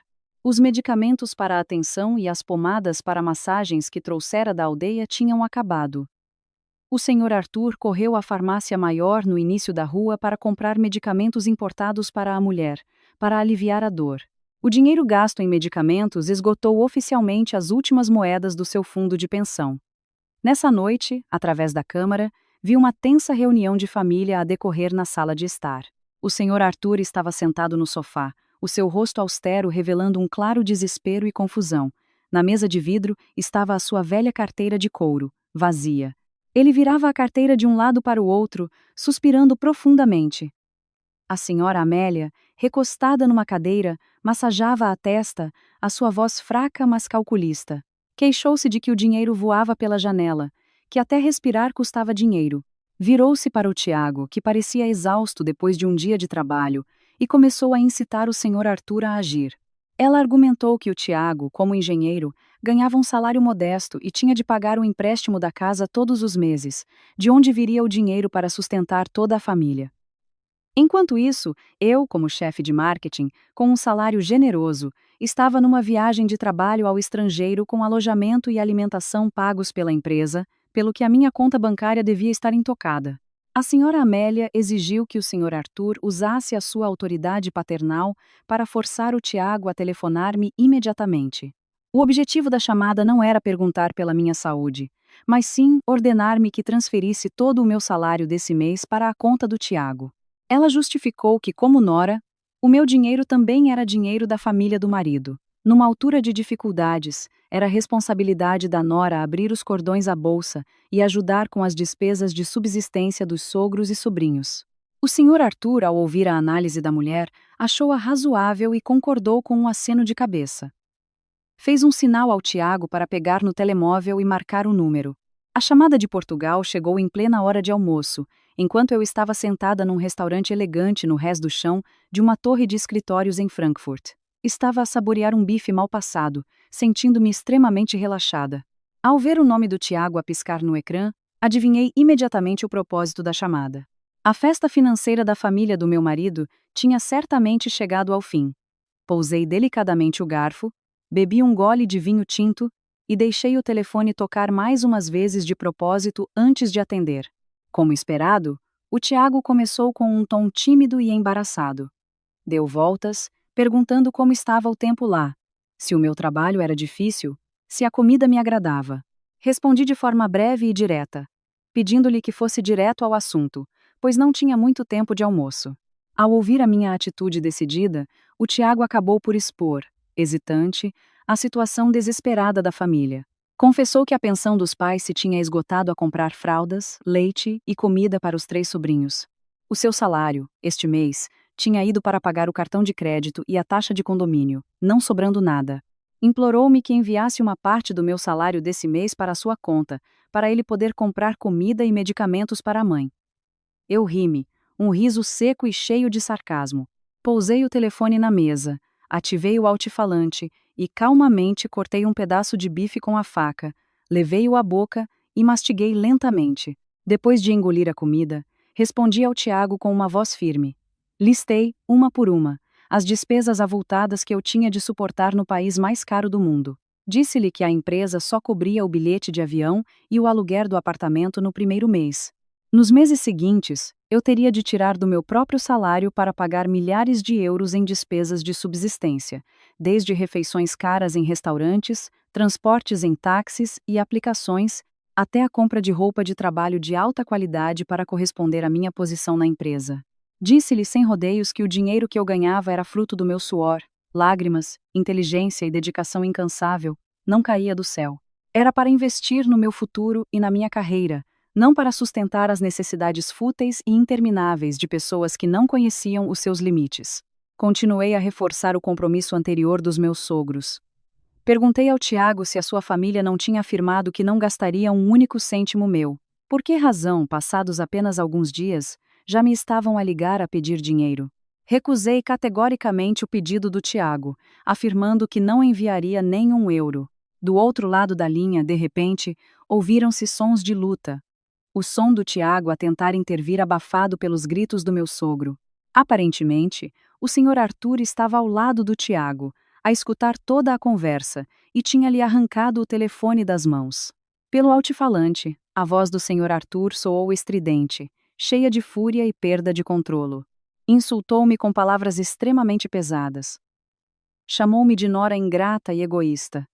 S1: Os medicamentos para a tensão e as pomadas para massagens que trouxera da aldeia tinham acabado. O Sr. Arthur correu à farmácia maior no início da rua para comprar medicamentos importados para a mulher, para aliviar a dor. O dinheiro gasto em medicamentos esgotou oficialmente as últimas moedas do seu fundo de pensão. Nessa noite, através da câmara, vi uma tensa reunião de família a decorrer na sala de estar. O Sr. Arthur estava sentado no sofá, o seu rosto austero revelando um claro desespero e confusão. Na mesa de vidro estava a sua velha carteira de couro, vazia. Ele virava a carteira de um lado para o outro, suspirando profundamente. A senhora Amélia, recostada numa cadeira, massageava a testa, a sua voz fraca mas calculista. Queixou-se de que o dinheiro voava pela janela, que até respirar custava dinheiro. Virou-se para o Tiago, que parecia exausto depois de um dia de trabalho, e começou a incitar o Sr. Arthur a agir. Ela argumentou que o Tiago, como engenheiro, ganhava um salário modesto e tinha de pagar o empréstimo da casa todos os meses, de onde viria o dinheiro para sustentar toda a família. Enquanto isso, eu, como chefe de marketing, com um salário generoso, estava numa viagem de trabalho ao estrangeiro com alojamento e alimentação pagos pela empresa, pelo que a minha conta bancária devia estar intocada. A senhora Amélia exigiu que o Sr. Arthur usasse a sua autoridade paternal para forçar o Tiago a telefonar-me imediatamente. O objetivo da chamada não era perguntar pela minha saúde, mas sim ordenar-me que transferisse todo o meu salário desse mês para a conta do Tiago. Ela justificou que, como nora, o meu dinheiro também era dinheiro da família do marido. Numa altura de dificuldades, era responsabilidade da nora abrir os cordões à bolsa e ajudar com as despesas de subsistência dos sogros e sobrinhos. O Sr. Arthur, ao ouvir a análise da mulher, achou-a razoável e concordou com um aceno de cabeça. Fez um sinal ao Tiago para pegar no telemóvel e marcar o número. A chamada de Portugal chegou em plena hora de almoço, enquanto eu estava sentada num restaurante elegante no Rés do Chão de uma torre de escritórios em Frankfurt. Estava a saborear um bife mal passado, sentindo-me extremamente relaxada. Ao ver o nome do Tiago a piscar no ecrã, adivinhei imediatamente o propósito da chamada. A festa financeira da família do meu marido tinha certamente chegado ao fim. Pousei delicadamente o garfo, bebi um gole de vinho tinto e deixei o telefone tocar mais umas vezes de propósito antes de atender. Como esperado, O Tiago começou com um tom tímido e embaraçado. Deu voltas, perguntando como estava o tempo lá, se o meu trabalho era difícil, se a comida me agradava. Respondi de forma breve e direta, pedindo-lhe que fosse direto ao assunto, pois não tinha muito tempo de almoço. Ao ouvir a minha atitude decidida, o Tiago acabou por expor, hesitante, a situação desesperada da família. Confessou que a pensão dos pais se tinha esgotado a comprar fraldas, leite e comida para os 3 sobrinhos. O seu salário, este mês, tinha ido para pagar o cartão de crédito e a taxa de condomínio, não sobrando nada. Implorou-me que enviasse uma parte do meu salário desse mês para a sua conta, para ele poder comprar comida e medicamentos para a mãe. Eu ri-me, um riso seco e cheio de sarcasmo. Pousei o telefone na mesa, ativei o altifalante e calmamente cortei um pedaço de bife com a faca, levei-o à boca e mastiguei lentamente. Depois de engolir a comida, respondi ao Tiago com uma voz firme. Listei, uma por uma, as despesas avultadas que eu tinha de suportar no país mais caro do mundo. Disse-lhe que a empresa só cobria o bilhete de avião e o aluguer do apartamento no primeiro mês. Nos meses seguintes, eu teria de tirar do meu próprio salário para pagar milhares de euros em despesas de subsistência, desde refeições caras em restaurantes, transportes em táxis e aplicações, até a compra de roupa de trabalho de alta qualidade para corresponder à minha posição na empresa. Disse-lhe sem rodeios que o dinheiro que eu ganhava era fruto do meu suor, lágrimas, inteligência e dedicação incansável, não caía do céu. Era para investir no meu futuro e na minha carreira, não para sustentar as necessidades fúteis e intermináveis de pessoas que não conheciam os seus limites. Continuei a reforçar o compromisso anterior dos meus sogros. Perguntei ao Tiago se a sua família não tinha afirmado que não gastaria um único cêntimo meu. Por que razão, passados apenas alguns dias, já me estavam a ligar a pedir dinheiro? Recusei categoricamente o pedido do Tiago, afirmando que não enviaria nem um euro. Do outro lado da linha, de repente, ouviram-se sons de luta. O som do Tiago a tentar intervir abafado pelos gritos do meu sogro. Aparentemente, o Sr. Arthur estava ao lado do Tiago, a escutar toda a conversa, e tinha-lhe arrancado o telefone das mãos. Pelo altifalante, a voz do Sr. Arthur soou estridente, cheia de fúria e perda de controlo. Insultou-me com palavras extremamente pesadas. Chamou-me de nora ingrata e egoísta.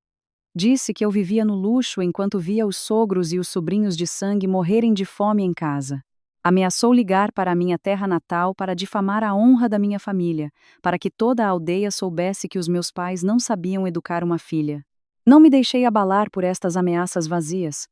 S1: Disse que eu vivia no luxo enquanto via os sogros e os sobrinhos de sangue morrerem de fome em casa. Ameaçou ligar para a minha terra natal para difamar a honra da minha família, para que toda a aldeia soubesse que os meus pais não sabiam educar uma filha. Não me deixei abalar por estas ameaças vazias.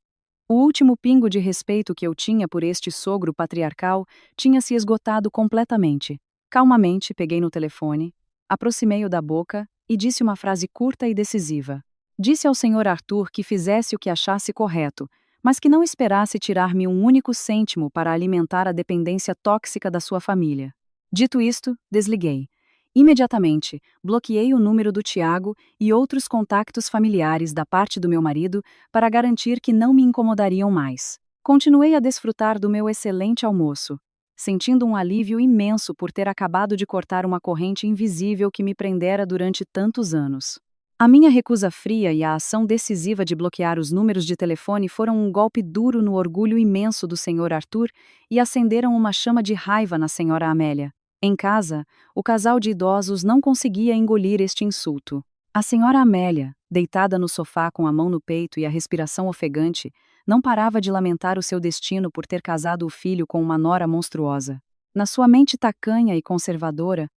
S1: O último pingo de respeito que eu tinha por este sogro patriarcal tinha se esgotado completamente. Calmamente peguei no telefone, aproximei-o da boca e disse uma frase curta e decisiva. Disse ao Sr. Arthur que fizesse o que achasse correto, mas que não esperasse tirar-me um único cêntimo para alimentar a dependência tóxica da sua família. Dito isto, desliguei. Imediatamente, bloqueei o número do Tiago e outros contactos familiares da parte do meu marido para garantir que não me incomodariam mais. Continuei a desfrutar do meu excelente almoço, sentindo um alívio imenso por ter acabado de cortar uma corrente invisível que me prendera durante tantos anos. A minha recusa fria e a ação decisiva de bloquear os números de telefone foram um golpe duro no orgulho imenso do Sr. Arthur e acenderam uma chama de raiva na Sra. Amélia. Em casa, o casal de idosos não conseguia engolir este insulto. A Sra. Amélia, deitada no sofá com a mão no peito e a respiração ofegante, não parava de lamentar o seu destino por ter casado o filho com uma nora monstruosa. Na sua mente tacanha e conservadora,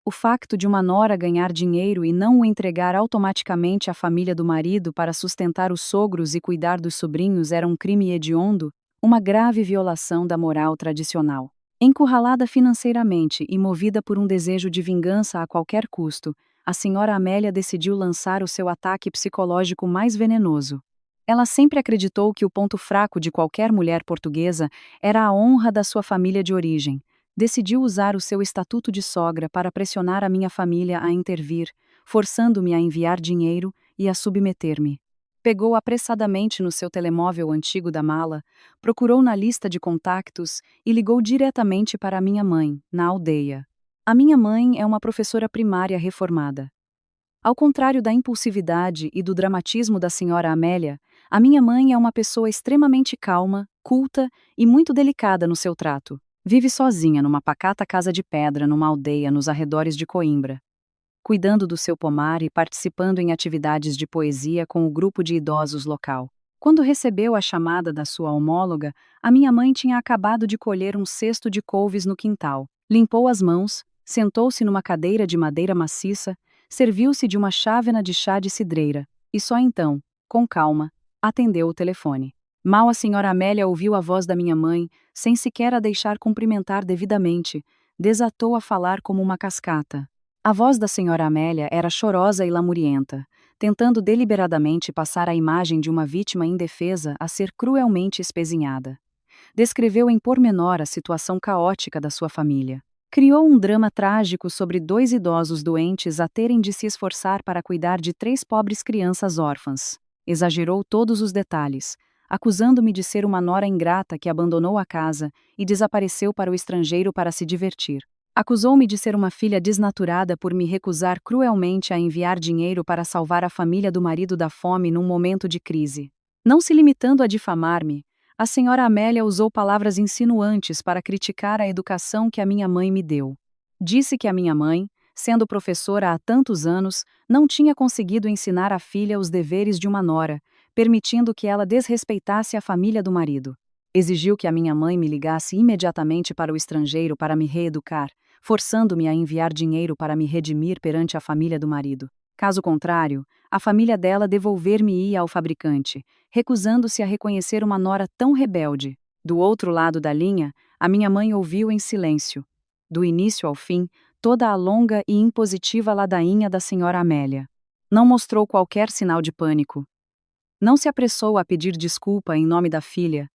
S1: o facto de uma nora ganhar dinheiro e não o entregar automaticamente à família do marido para sustentar os sogros e cuidar dos sobrinhos era um crime hediondo, uma grave violação da moral tradicional. Encurralada financeiramente e movida por um desejo de vingança a qualquer custo, a Sra. Amélia decidiu lançar o seu ataque psicológico mais venenoso. Ela sempre acreditou que o ponto fraco de qualquer mulher portuguesa era a honra da sua família de origem. Decidiu usar o seu estatuto de sogra para pressionar a minha família a intervir, forçando-me a enviar dinheiro e a submeter-me. Pegou apressadamente no seu telemóvel antigo da mala, procurou na lista de contactos e ligou diretamente para a minha mãe, na aldeia. A minha mãe é uma professora primária reformada. Ao contrário da impulsividade e do dramatismo da Sra. Amélia, a minha mãe é uma pessoa extremamente calma, culta e muito delicada no seu trato. Vive sozinha numa pacata casa de pedra numa aldeia nos arredores de Coimbra, cuidando do seu pomar e participando em atividades de poesia com o grupo de idosos local. Quando recebeu a chamada da sua homóloga, a minha mãe tinha acabado de colher um cesto de couves no quintal. Limpou as mãos, sentou-se numa cadeira de madeira maciça, serviu-se de uma chávena de chá de cidreira, e só então, com calma, atendeu o telefone. Mal a senhora Amélia ouviu a voz da minha mãe, sem sequer a deixar cumprimentar devidamente, desatou a falar como uma cascata. A voz da senhora Amélia era chorosa e lamurienta, tentando deliberadamente passar a imagem de uma vítima indefesa a ser cruelmente espezinhada. Descreveu em pormenor a situação caótica da sua família. Criou um drama trágico sobre 2 idosos doentes a terem de se esforçar para cuidar de 3 pobres crianças órfãs. Exagerou todos os detalhes, acusando-me de ser uma nora ingrata que abandonou a casa e desapareceu para o estrangeiro para se divertir. Acusou-me de ser uma filha desnaturada por me recusar cruelmente a enviar dinheiro para salvar a família do marido da fome num momento de crise. Não se limitando a difamar-me, a senhora Amélia usou palavras insinuantes para criticar a educação que a minha mãe me deu. Disse que a minha mãe, sendo professora há tantos anos, não tinha conseguido ensinar à filha os deveres de uma nora, permitindo que ela desrespeitasse a família do marido. Exigiu que a minha mãe me ligasse imediatamente para o estrangeiro para me reeducar, forçando-me a enviar dinheiro para me redimir perante a família do marido. Caso contrário, a família dela devolver-me-ia ao fabricante, recusando-se a reconhecer uma nora tão rebelde. Do outro lado da linha, a minha mãe ouviu em silêncio, do início ao fim, toda a longa e impositiva ladainha da senhora Amélia. Não mostrou qualquer sinal de pânico. Não se apressou a pedir desculpa em nome da filha,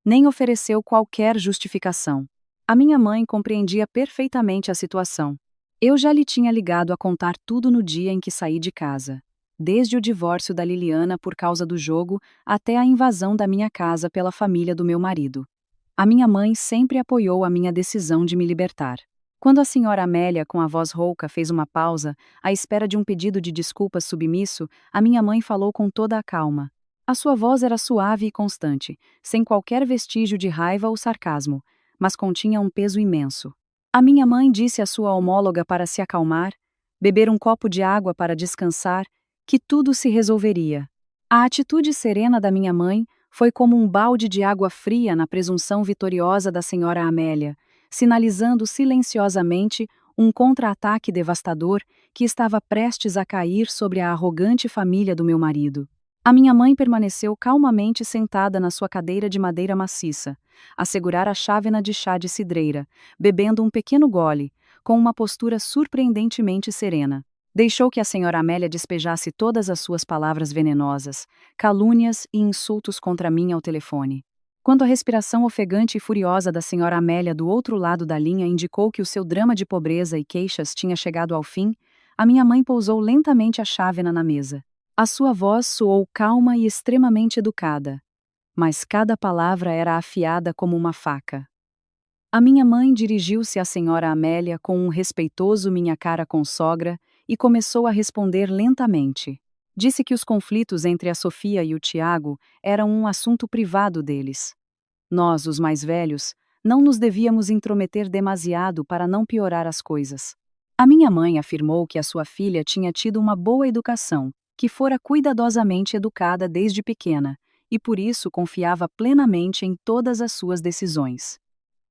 S1: nem ofereceu qualquer justificação. A minha mãe compreendia perfeitamente a situação. Eu já lhe tinha ligado a contar tudo no dia em que saí de casa, desde o divórcio da Liliana por causa do jogo até a invasão da minha casa pela família do meu marido. A minha mãe sempre apoiou a minha decisão de me libertar. Quando a senhora Amélia, com a voz rouca, fez uma pausa, à espera de um pedido de desculpas submisso, a minha mãe falou com toda a calma. A sua voz era suave e constante, sem qualquer vestígio de raiva ou sarcasmo, mas continha um peso imenso. A minha mãe disse à sua homóloga para se acalmar, beber um copo de água para descansar, que tudo se resolveria. A atitude serena da minha mãe foi como um balde de água fria na presunção vitoriosa da senhora Amélia, sinalizando silenciosamente um contra-ataque devastador que estava prestes a cair sobre a arrogante família do meu marido. A minha mãe permaneceu calmamente sentada na sua cadeira de madeira maciça, a segurar a chávena de chá de cidreira, bebendo um pequeno gole, com uma postura surpreendentemente serena. Deixou que a senhora Amélia despejasse todas as suas palavras venenosas, calúnias e insultos contra mim ao telefone. Quando a respiração ofegante e furiosa da senhora Amélia do outro lado da linha indicou que o seu drama de pobreza e queixas tinha chegado ao fim, a minha mãe pousou lentamente a chávena na mesa. A sua voz soou calma e extremamente educada, mas cada palavra era afiada como uma faca. A minha mãe dirigiu-se à senhora Amélia com um respeitoso minha cara com sogra e começou a responder lentamente. Disse que os conflitos entre a Sofia e o Tiago eram um assunto privado deles. Nós, os mais velhos, não nos devíamos intrometer demasiado para não piorar as coisas. A minha mãe afirmou que a sua filha tinha tido uma boa educação, que fora cuidadosamente educada desde pequena, e por isso confiava plenamente em todas as suas decisões.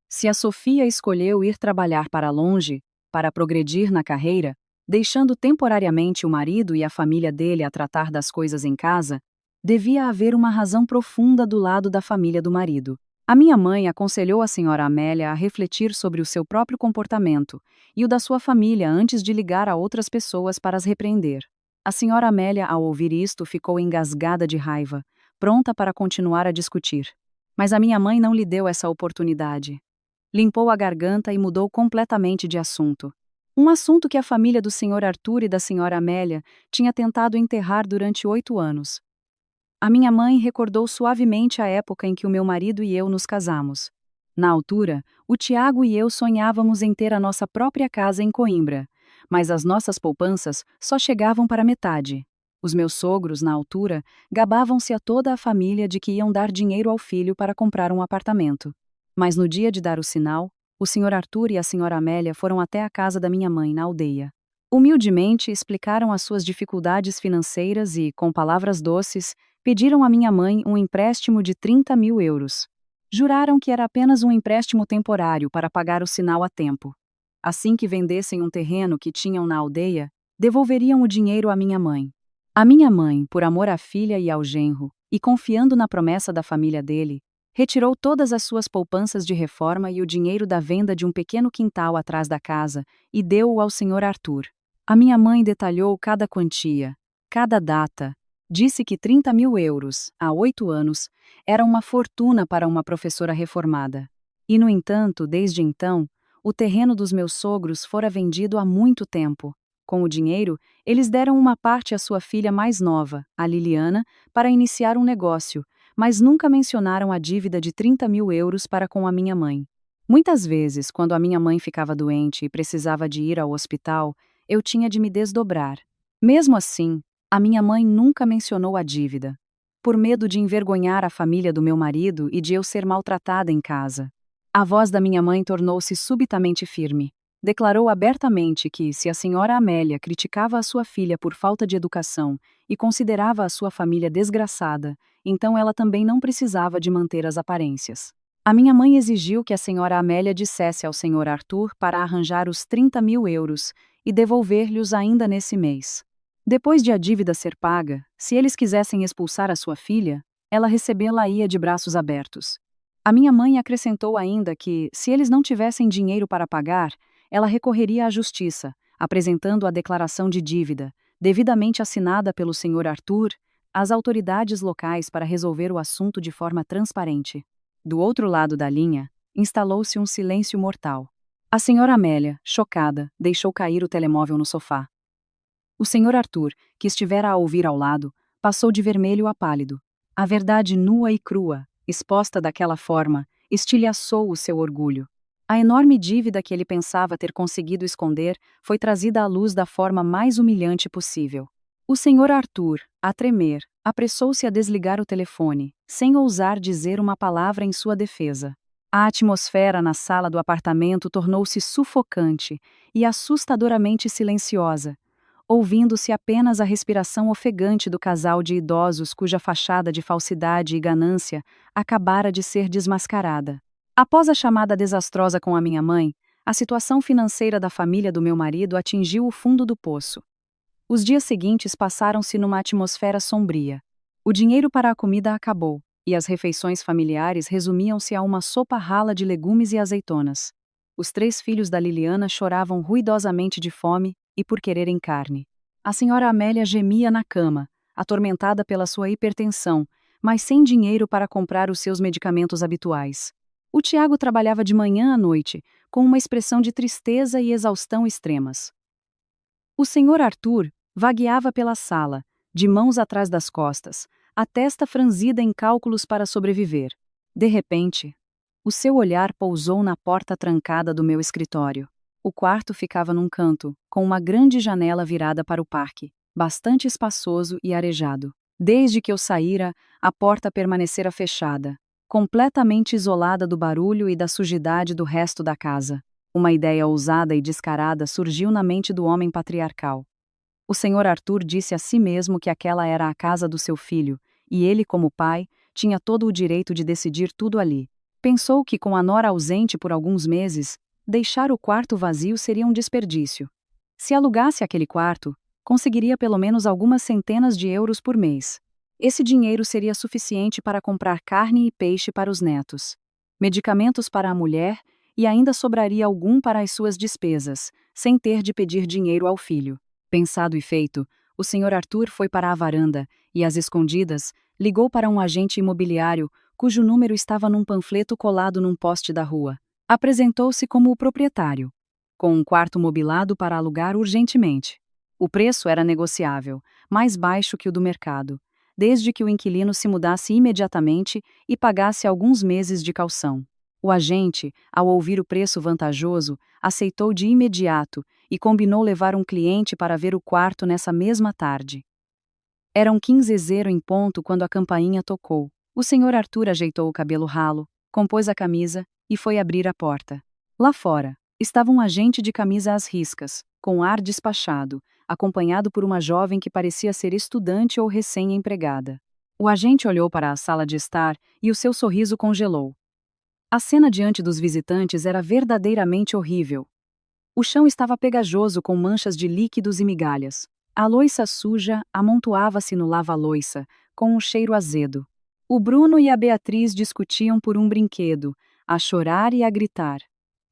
S1: Se a Sofia escolheu ir trabalhar para longe, para progredir na carreira, deixando temporariamente o marido e a família dele a tratar das coisas em casa, devia haver uma razão profunda do lado da família do marido. A minha mãe aconselhou a senhora Amélia a refletir sobre o seu próprio comportamento e o da sua família antes de ligar a outras pessoas para as repreender. A senhora Amélia, ao ouvir isto, ficou engasgada de raiva, pronta para continuar a discutir. Mas a minha mãe não lhe deu essa oportunidade. Limpou a garganta e mudou completamente de assunto. Um assunto que a família do senhor Arthur e da senhora Amélia tinha tentado enterrar durante 8 anos. A minha mãe recordou suavemente a época em que o meu marido e eu nos casamos. Na altura, o Tiago e eu sonhávamos em ter a nossa própria casa em Coimbra, mas as nossas poupanças só chegavam para metade. Os meus sogros, na altura, gabavam-se a toda a família de que iam dar dinheiro ao filho para comprar um apartamento. Mas no dia de dar o sinal, o Sr. Arthur e a Sra. Amélia foram até a casa da minha mãe, na aldeia. Humildemente explicaram as suas dificuldades financeiras e, com palavras doces, pediram à minha mãe um empréstimo de 30.000 euros. Juraram que era apenas um empréstimo temporário para pagar o sinal a tempo. Assim que vendessem um terreno que tinham na aldeia, devolveriam o dinheiro à minha mãe. A minha mãe, por amor à filha e ao genro, e confiando na promessa da família dele, retirou todas as suas poupanças de reforma e o dinheiro da venda de um pequeno quintal atrás da casa e deu-o ao Sr. Arthur. A minha mãe detalhou cada quantia, cada data. Disse que 30.000 euros, há 8 anos, era uma fortuna para uma professora reformada. E, no entanto, desde então, o terreno dos meus sogros fora vendido há muito tempo. Com o dinheiro, eles deram uma parte à sua filha mais nova, a Liliana, para iniciar um negócio, mas nunca mencionaram a dívida de 30.000 euros para com a minha mãe. Muitas vezes, quando a minha mãe ficava doente e precisava de ir ao hospital, eu tinha de me desdobrar. Mesmo assim, a minha mãe nunca mencionou a dívida, por medo de envergonhar a família do meu marido e de eu ser maltratada em casa. A voz da minha mãe tornou-se subitamente firme. Declarou abertamente que, se a senhora Amélia criticava a sua filha por falta de educação e considerava a sua família desgraçada, então ela também não precisava de manter as aparências. A minha mãe exigiu que a senhora Amélia dissesse ao senhor Arthur para arranjar os 30.000 euros e devolver-lhes ainda nesse mês. Depois de a dívida ser paga, se eles quisessem expulsar a sua filha, ela recebê-la-ia de braços abertos. A minha mãe acrescentou ainda que, se eles não tivessem dinheiro para pagar, ela recorreria à justiça, apresentando a declaração de dívida, devidamente assinada pelo senhor Arthur, às autoridades locais para resolver o assunto de forma transparente. Do outro lado da linha, instalou-se um silêncio mortal. A senhora Amélia, chocada, deixou cair o telemóvel no sofá. O senhor Arthur, que estivera a ouvir ao lado, passou de vermelho a pálido. A verdade nua e crua, exposta daquela forma, estilhaçou o seu orgulho. A enorme dívida que ele pensava ter conseguido esconder foi trazida à luz da forma mais humilhante possível. O senhor Arthur, a tremer, apressou-se a desligar o telefone, sem ousar dizer uma palavra em sua defesa. A atmosfera na sala do apartamento tornou-se sufocante e assustadoramente silenciosa, ouvindo-se apenas a respiração ofegante do casal de idosos cuja fachada de falsidade e ganância acabara de ser desmascarada. Após a chamada desastrosa com a minha mãe, a situação financeira da família do meu marido atingiu o fundo do poço. Os dias seguintes passaram-se numa atmosfera sombria. O dinheiro para a comida acabou, e as refeições familiares resumiam-se a uma sopa rala de legumes e azeitonas. Os 3 filhos da Liliana choravam ruidosamente de fome e por quererem carne. A senhora Amélia gemia na cama, atormentada pela sua hipertensão, mas sem dinheiro para comprar os seus medicamentos habituais. O Tiago trabalhava de manhã à noite, com uma expressão de tristeza e exaustão extremas. O senhor Arthur vagueava pela sala, de mãos atrás das costas, a testa franzida em cálculos para sobreviver. De repente, o seu olhar pousou na porta trancada do meu escritório. O quarto ficava num canto, com uma grande janela virada para o parque, bastante espaçoso e arejado. Desde que eu saíra, a porta permanecera fechada, completamente isolada do barulho e da sujidade do resto da casa. Uma ideia ousada e descarada surgiu na mente do homem patriarcal. O senhor Arthur disse a si mesmo que aquela era a casa do seu filho, e ele, como pai, tinha todo o direito de decidir tudo ali. Pensou que, com a nora ausente por alguns meses, deixar o quarto vazio seria um desperdício. Se alugasse aquele quarto, conseguiria pelo menos algumas centenas de euros por mês. Esse dinheiro seria suficiente para comprar carne e peixe para os netos, medicamentos para a mulher e ainda sobraria algum para as suas despesas, sem ter de pedir dinheiro ao filho. Pensado e feito, o senhor Arthur foi para a varanda e, às escondidas, ligou para um agente imobiliário cujo número estava num panfleto colado num poste da rua. Apresentou-se como o proprietário, com um quarto mobilado para alugar urgentemente. O preço era negociável, mais baixo que o do mercado, desde que o inquilino se mudasse imediatamente e pagasse alguns meses de caução. O agente, ao ouvir o preço vantajoso, aceitou de imediato e combinou levar um cliente para ver o quarto nessa mesma tarde. Eram 15h em ponto quando a campainha tocou. O senhor Arthur ajeitou o cabelo ralo, compôs a camisa e foi abrir a porta. Lá fora, estava um agente de camisa às riscas, com ar despachado, acompanhado por uma jovem que parecia ser estudante ou recém-empregada. O agente olhou para a sala de estar e o seu sorriso congelou. A cena diante dos visitantes era verdadeiramente horrível. O chão estava pegajoso com manchas de líquidos e migalhas. A louça suja amontoava-se no lava-louça, com um cheiro azedo. O Bruno e a Beatriz discutiam por um brinquedo, a chorar e a gritar.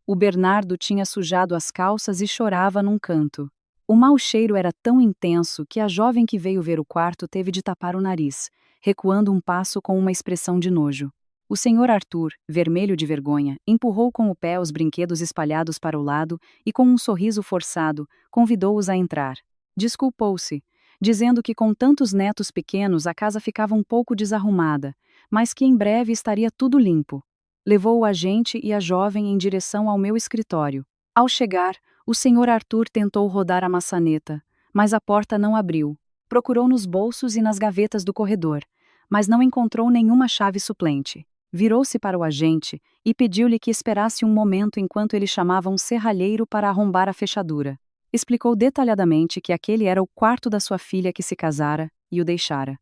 S1: O Bernardo tinha sujado as calças e chorava num canto. O mau cheiro era tão intenso que a jovem que veio ver o quarto teve de tapar o nariz, recuando um passo com uma expressão de nojo. O senhor Arthur, vermelho de vergonha, empurrou com o pé os brinquedos espalhados para o lado e, com um sorriso forçado, convidou-os a entrar. Desculpou-se, dizendo que com tantos netos pequenos a casa ficava um pouco desarrumada, mas que em breve estaria tudo limpo. Levou o agente e a jovem em direção ao meu escritório. Ao chegar, o senhor Arthur tentou rodar a maçaneta, mas a porta não abriu. Procurou nos bolsos e nas gavetas do corredor, mas não encontrou nenhuma chave suplente. Virou-se para o agente e pediu-lhe que esperasse um momento enquanto ele chamava um serralheiro para arrombar a fechadura. Explicou detalhadamente que aquele era o quarto da sua filha que se casara e o deixara.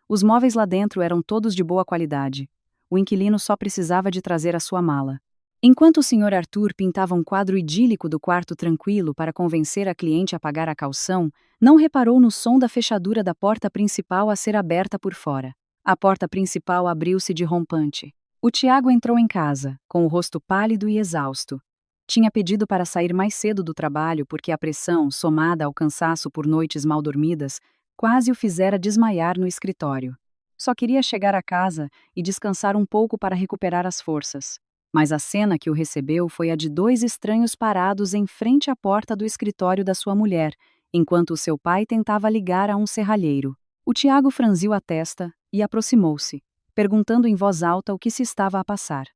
S1: Os móveis lá dentro eram todos de boa qualidade. O inquilino só precisava de trazer a sua mala. Enquanto o senhor Arthur pintava um quadro idílico do quarto tranquilo para convencer a cliente a pagar a caução, não reparou no som da fechadura da porta principal a ser aberta por fora. A porta principal abriu-se de rompante. O Tiago entrou em casa, com o rosto pálido e exausto. Tinha pedido para sair mais cedo do trabalho porque a pressão, somada ao cansaço por noites mal dormidas, quase o fizera desmaiar no escritório. Só queria chegar a casa e descansar um pouco para recuperar as forças. Mas a cena que o recebeu foi a de dois estranhos parados em frente à porta do escritório da sua mulher, enquanto o seu pai tentava ligar a um serralheiro. O Tiago franziu a testa e aproximou-se, perguntando em voz alta o que se estava a passar.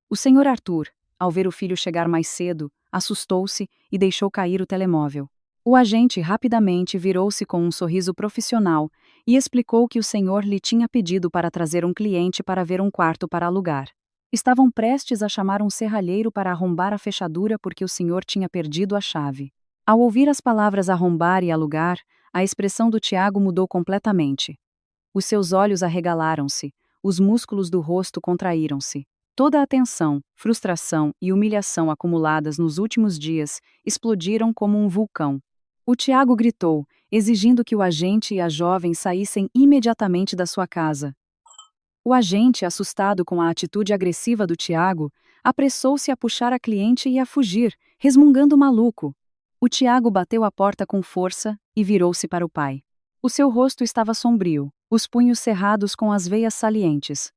S1: O senhor Arthur, ao ver o filho chegar mais cedo, assustou-se e deixou cair o telemóvel. O agente rapidamente virou-se com um sorriso profissional e explicou que o senhor lhe tinha pedido para trazer um cliente para ver um quarto para alugar. Estavam prestes a chamar um serralheiro para arrombar a fechadura porque o senhor tinha perdido a chave. Ao ouvir as palavras arrombar e alugar, a expressão do Tiago mudou completamente. Os seus olhos arregalaram-se, os músculos do rosto contraíram-se. Toda a tensão, frustração e humilhação acumuladas nos últimos dias explodiram como um vulcão. O Tiago gritou, exigindo que o agente e a jovem saíssem imediatamente da sua casa. O agente, assustado com a atitude agressiva do Tiago, apressou-se a puxar a cliente e a fugir, resmungando maluco. O Tiago bateu a porta com força e virou-se para o pai. O seu rosto estava sombrio, os punhos cerrados com as veias salientes.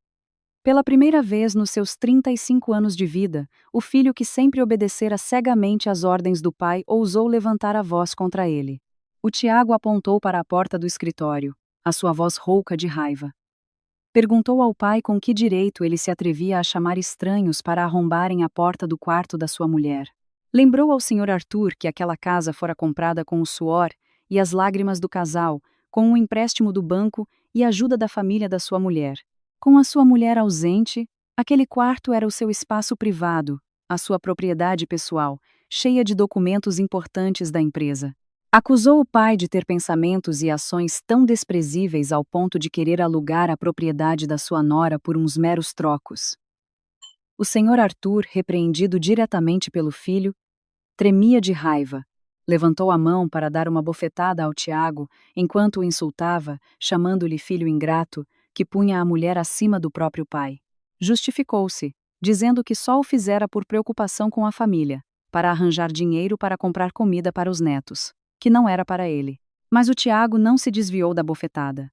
S1: Pela primeira vez nos seus 35 anos de vida, o filho que sempre obedecera cegamente às ordens do pai ousou levantar a voz contra ele. O Tiago apontou para a porta do escritório, a sua voz rouca de raiva. Perguntou ao pai com que direito ele se atrevia a chamar estranhos para arrombarem a porta do quarto da sua mulher. Lembrou ao senhor Arthur que aquela casa fora comprada com o suor e as lágrimas do casal, com um empréstimo do banco e a ajuda da família da sua mulher. Com a sua mulher ausente, aquele quarto era o seu espaço privado, a sua propriedade pessoal, cheia de documentos importantes da empresa. Acusou o pai de ter pensamentos e ações tão desprezíveis ao ponto de querer alugar a propriedade da sua nora por uns meros trocos. O senhor Arthur, repreendido diretamente pelo filho, tremia de raiva. Levantou a mão para dar uma bofetada ao Tiago, enquanto o insultava, chamando-lhe filho ingrato, que punha a mulher acima do próprio pai. Justificou-se, dizendo que só o fizera por preocupação com a família, para arranjar dinheiro para comprar comida para os netos, que não era para ele. Mas o Tiago não se desviou da bofetada.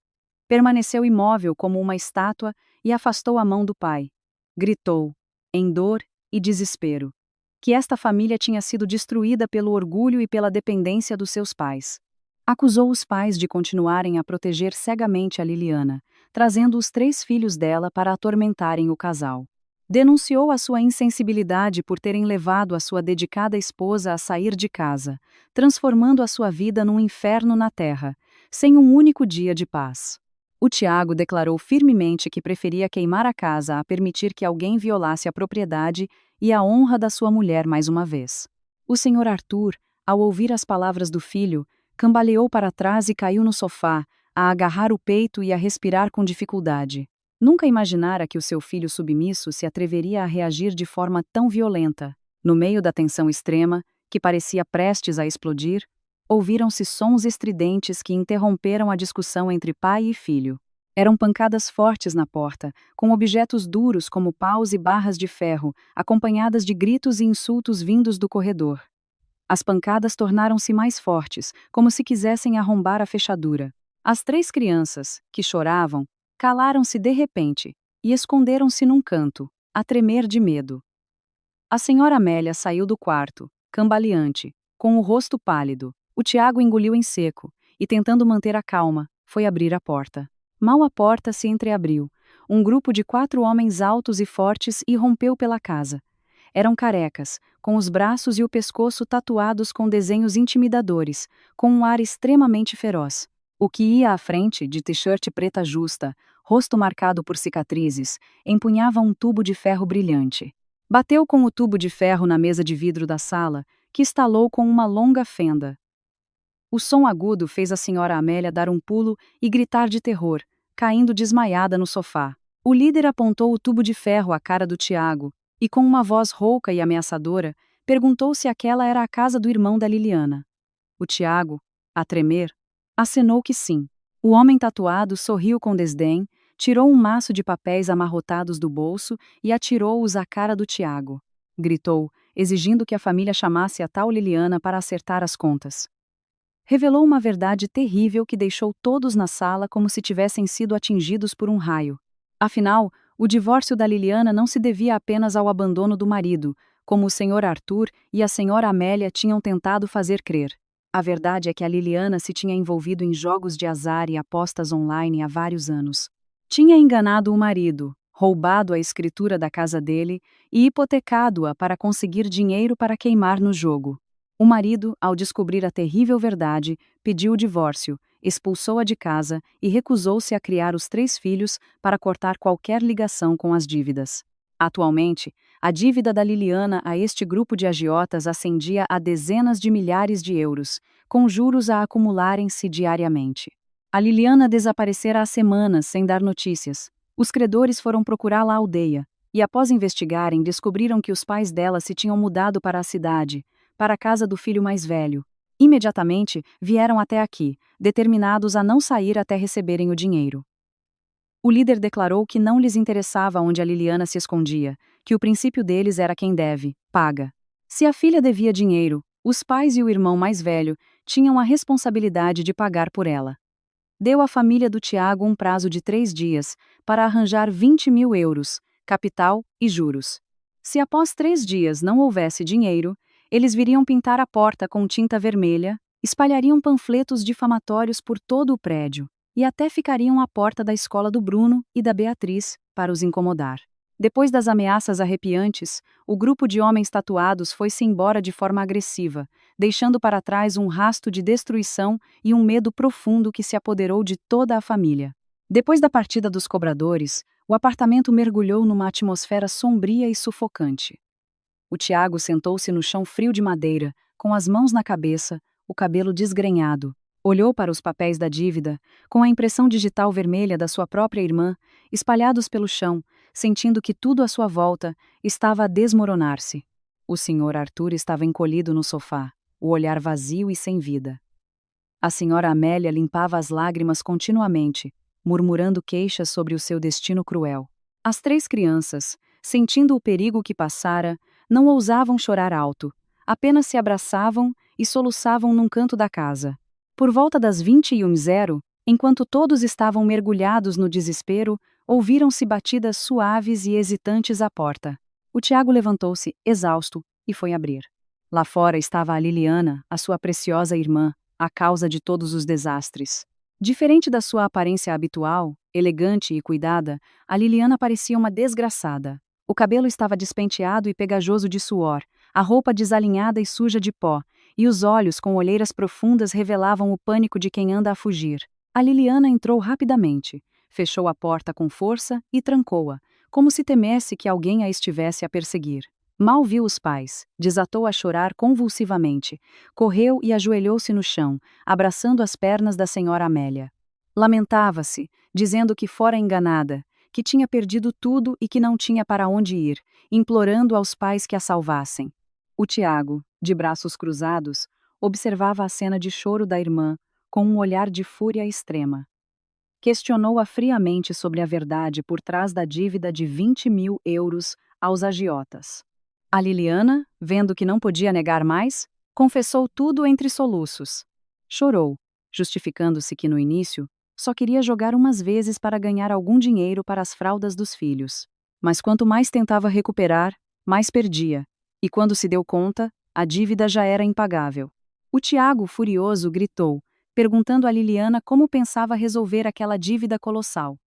S1: Permaneceu imóvel como uma estátua e afastou a mão do pai. Gritou, em dor e desespero, que esta família tinha sido destruída pelo orgulho e pela dependência dos seus pais. Acusou os pais de continuarem a proteger cegamente a Liliana, trazendo os 3 filhos dela para atormentarem o casal. Denunciou a sua insensibilidade por terem levado a sua dedicada esposa a sair de casa, transformando a sua vida num inferno na terra, sem um único dia de paz. O Tiago declarou firmemente que preferia queimar a casa a permitir que alguém violasse a propriedade e a honra da sua mulher mais uma vez. O senhor Arthur, ao ouvir as palavras do filho, cambaleou para trás e caiu no sofá, a agarrar o peito e a respirar com dificuldade. Nunca imaginara que o seu filho submisso se atreveria a reagir de forma tão violenta. No meio da tensão extrema, que parecia prestes a explodir, ouviram-se sons estridentes que interromperam a discussão entre pai e filho. Eram pancadas fortes na porta, com objetos duros como paus e barras de ferro, acompanhadas de gritos e insultos vindos do corredor. As pancadas tornaram-se mais fortes, como se quisessem arrombar a fechadura. As 3 crianças, que choravam, calaram-se de repente e esconderam-se num canto, a tremer de medo. A senhora Amélia saiu do quarto, cambaleante, com o rosto pálido. O Tiago engoliu em seco e, tentando manter a calma, foi abrir a porta. Mal a porta se entreabriu, um grupo de 4 homens altos e fortes irrompeu pela casa. Eram carecas, com os braços e o pescoço tatuados com desenhos intimidadores, com um ar extremamente feroz. O que ia à frente, de t-shirt preta justa, rosto marcado por cicatrizes, empunhava um tubo de ferro brilhante. Bateu com o tubo de ferro na mesa de vidro da sala, que estalou com uma longa fenda. O som agudo fez a senhora Amélia dar um pulo e gritar de terror, caindo desmaiada no sofá. O líder apontou o tubo de ferro à cara do Tiago e, com uma voz rouca e ameaçadora, perguntou se aquela era a casa do irmão da Liliana. O Tiago, a tremer, acenou que sim. O homem tatuado sorriu com desdém, tirou um maço de papéis amarrotados do bolso e atirou-os à cara do Tiago. Gritou, exigindo que a família chamasse a tal Liliana para acertar as contas. Revelou uma verdade terrível que deixou todos na sala como se tivessem sido atingidos por um raio. Afinal, o divórcio da Liliana não se devia apenas ao abandono do marido, como o senhor Arthur e a senhora Amélia tinham tentado fazer crer. A verdade é que a Liliana se tinha envolvido em jogos de azar e apostas online há vários anos. Tinha enganado o marido, roubado a escritura da casa dele e hipotecado-a para conseguir dinheiro para queimar no jogo. O marido, ao descobrir a terrível verdade, pediu o divórcio, expulsou-a de casa e recusou-se a criar os 3 filhos para cortar qualquer ligação com as dívidas. Atualmente, a dívida da Liliana a este grupo de agiotas ascendia a dezenas de milhares de euros, com juros a acumularem-se diariamente. A Liliana desaparecera há semanas sem dar notícias. Os credores foram procurá-la à aldeia, e após investigarem descobriram que os pais dela se tinham mudado para a cidade, para a casa do filho mais velho. Imediatamente, vieram até aqui, determinados a não sair até receberem o dinheiro. O líder declarou que não lhes interessava onde a Liliana se escondia, que o princípio deles era quem deve, paga. Se a filha devia dinheiro, os pais e o irmão mais velho tinham a responsabilidade de pagar por ela. Deu à família do Tiago um prazo de 3 dias para arranjar 20.000 euros, capital e juros. Se após 3 dias não houvesse dinheiro, eles viriam pintar a porta com tinta vermelha, espalhariam panfletos difamatórios por todo o prédio e até ficariam à porta da escola do Bruno e da Beatriz para os incomodar. Depois das ameaças arrepiantes, o grupo de homens tatuados foi-se embora de forma agressiva, deixando para trás um rasto de destruição e um medo profundo que se apoderou de toda a família. Depois da partida dos cobradores, o apartamento mergulhou numa atmosfera sombria e sufocante. O Tiago sentou-se no chão frio de madeira, com as mãos na cabeça, o cabelo desgrenhado. Olhou para os papéis da dívida, com a impressão digital vermelha da sua própria irmã, espalhados pelo chão, sentindo que tudo à sua volta estava a desmoronar-se. O senhor Arthur estava encolhido no sofá, o olhar vazio e sem vida. A senhora Amélia limpava as lágrimas continuamente, murmurando queixas sobre o seu destino cruel. As 3 crianças, sentindo o perigo que passara, não ousavam chorar alto, apenas se abraçavam e soluçavam num canto da casa. Por volta das 21h, enquanto todos estavam mergulhados no desespero, ouviram-se batidas suaves e hesitantes à porta. O Tiago levantou-se, exausto, e foi abrir. Lá fora estava a Liliana, a sua preciosa irmã, a causa de todos os desastres. Diferente da sua aparência habitual, elegante e cuidada, a Liliana parecia uma desgraçada. O cabelo estava despenteado e pegajoso de suor, a roupa desalinhada e suja de pó, e os olhos com olheiras profundas revelavam o pânico de quem anda a fugir. A Liliana entrou rapidamente, fechou a porta com força e trancou-a, como se temesse que alguém a estivesse a perseguir. Mal viu os pais, desatou a chorar convulsivamente, correu e ajoelhou-se no chão, abraçando as pernas da senhora Amélia. Lamentava-se, dizendo que fora enganada, que tinha perdido tudo e que não tinha para onde ir, implorando aos pais que a salvassem. O Tiago, de braços cruzados, observava a cena de choro da irmã, com um olhar de fúria extrema. Questionou-a friamente sobre a verdade por trás da dívida de 20.000 euros aos agiotas. A Liliana, vendo que não podia negar mais, confessou tudo entre soluços. Chorou, justificando-se que no início só queria jogar umas vezes para ganhar algum dinheiro para as fraldas dos filhos. Mas quanto mais tentava recuperar, mais perdia, e quando se deu conta, a dívida já era impagável. O Tiago, furioso, gritou, perguntando a Liliana como pensava resolver aquela dívida colossal.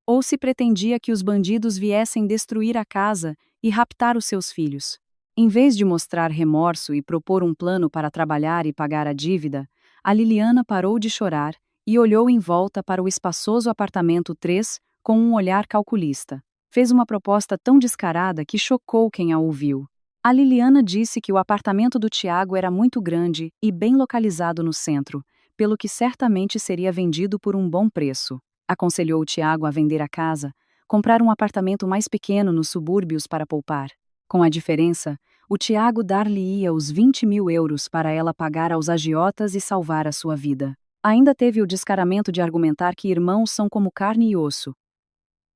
S1: Ou se pretendia que os bandidos viessem destruir a casa e raptar os seus filhos. Em vez de mostrar remorso e propor um plano para trabalhar e pagar a dívida, a Liliana parou de chorar e olhou em volta para o espaçoso apartamento 3 com um olhar calculista. Fez uma proposta tão descarada que chocou quem a ouviu. A Liliana disse que o apartamento do Tiago era muito grande e bem localizado no centro, pelo que certamente seria vendido por um bom preço. Aconselhou o Tiago a vender a casa, comprar um apartamento mais pequeno nos subúrbios para poupar. Com a diferença, o Tiago dar-lhe-ia os 20.000 euros para ela pagar aos agiotas e salvar a sua vida. Ainda teve o descaramento de argumentar que irmãos são como carne e osso.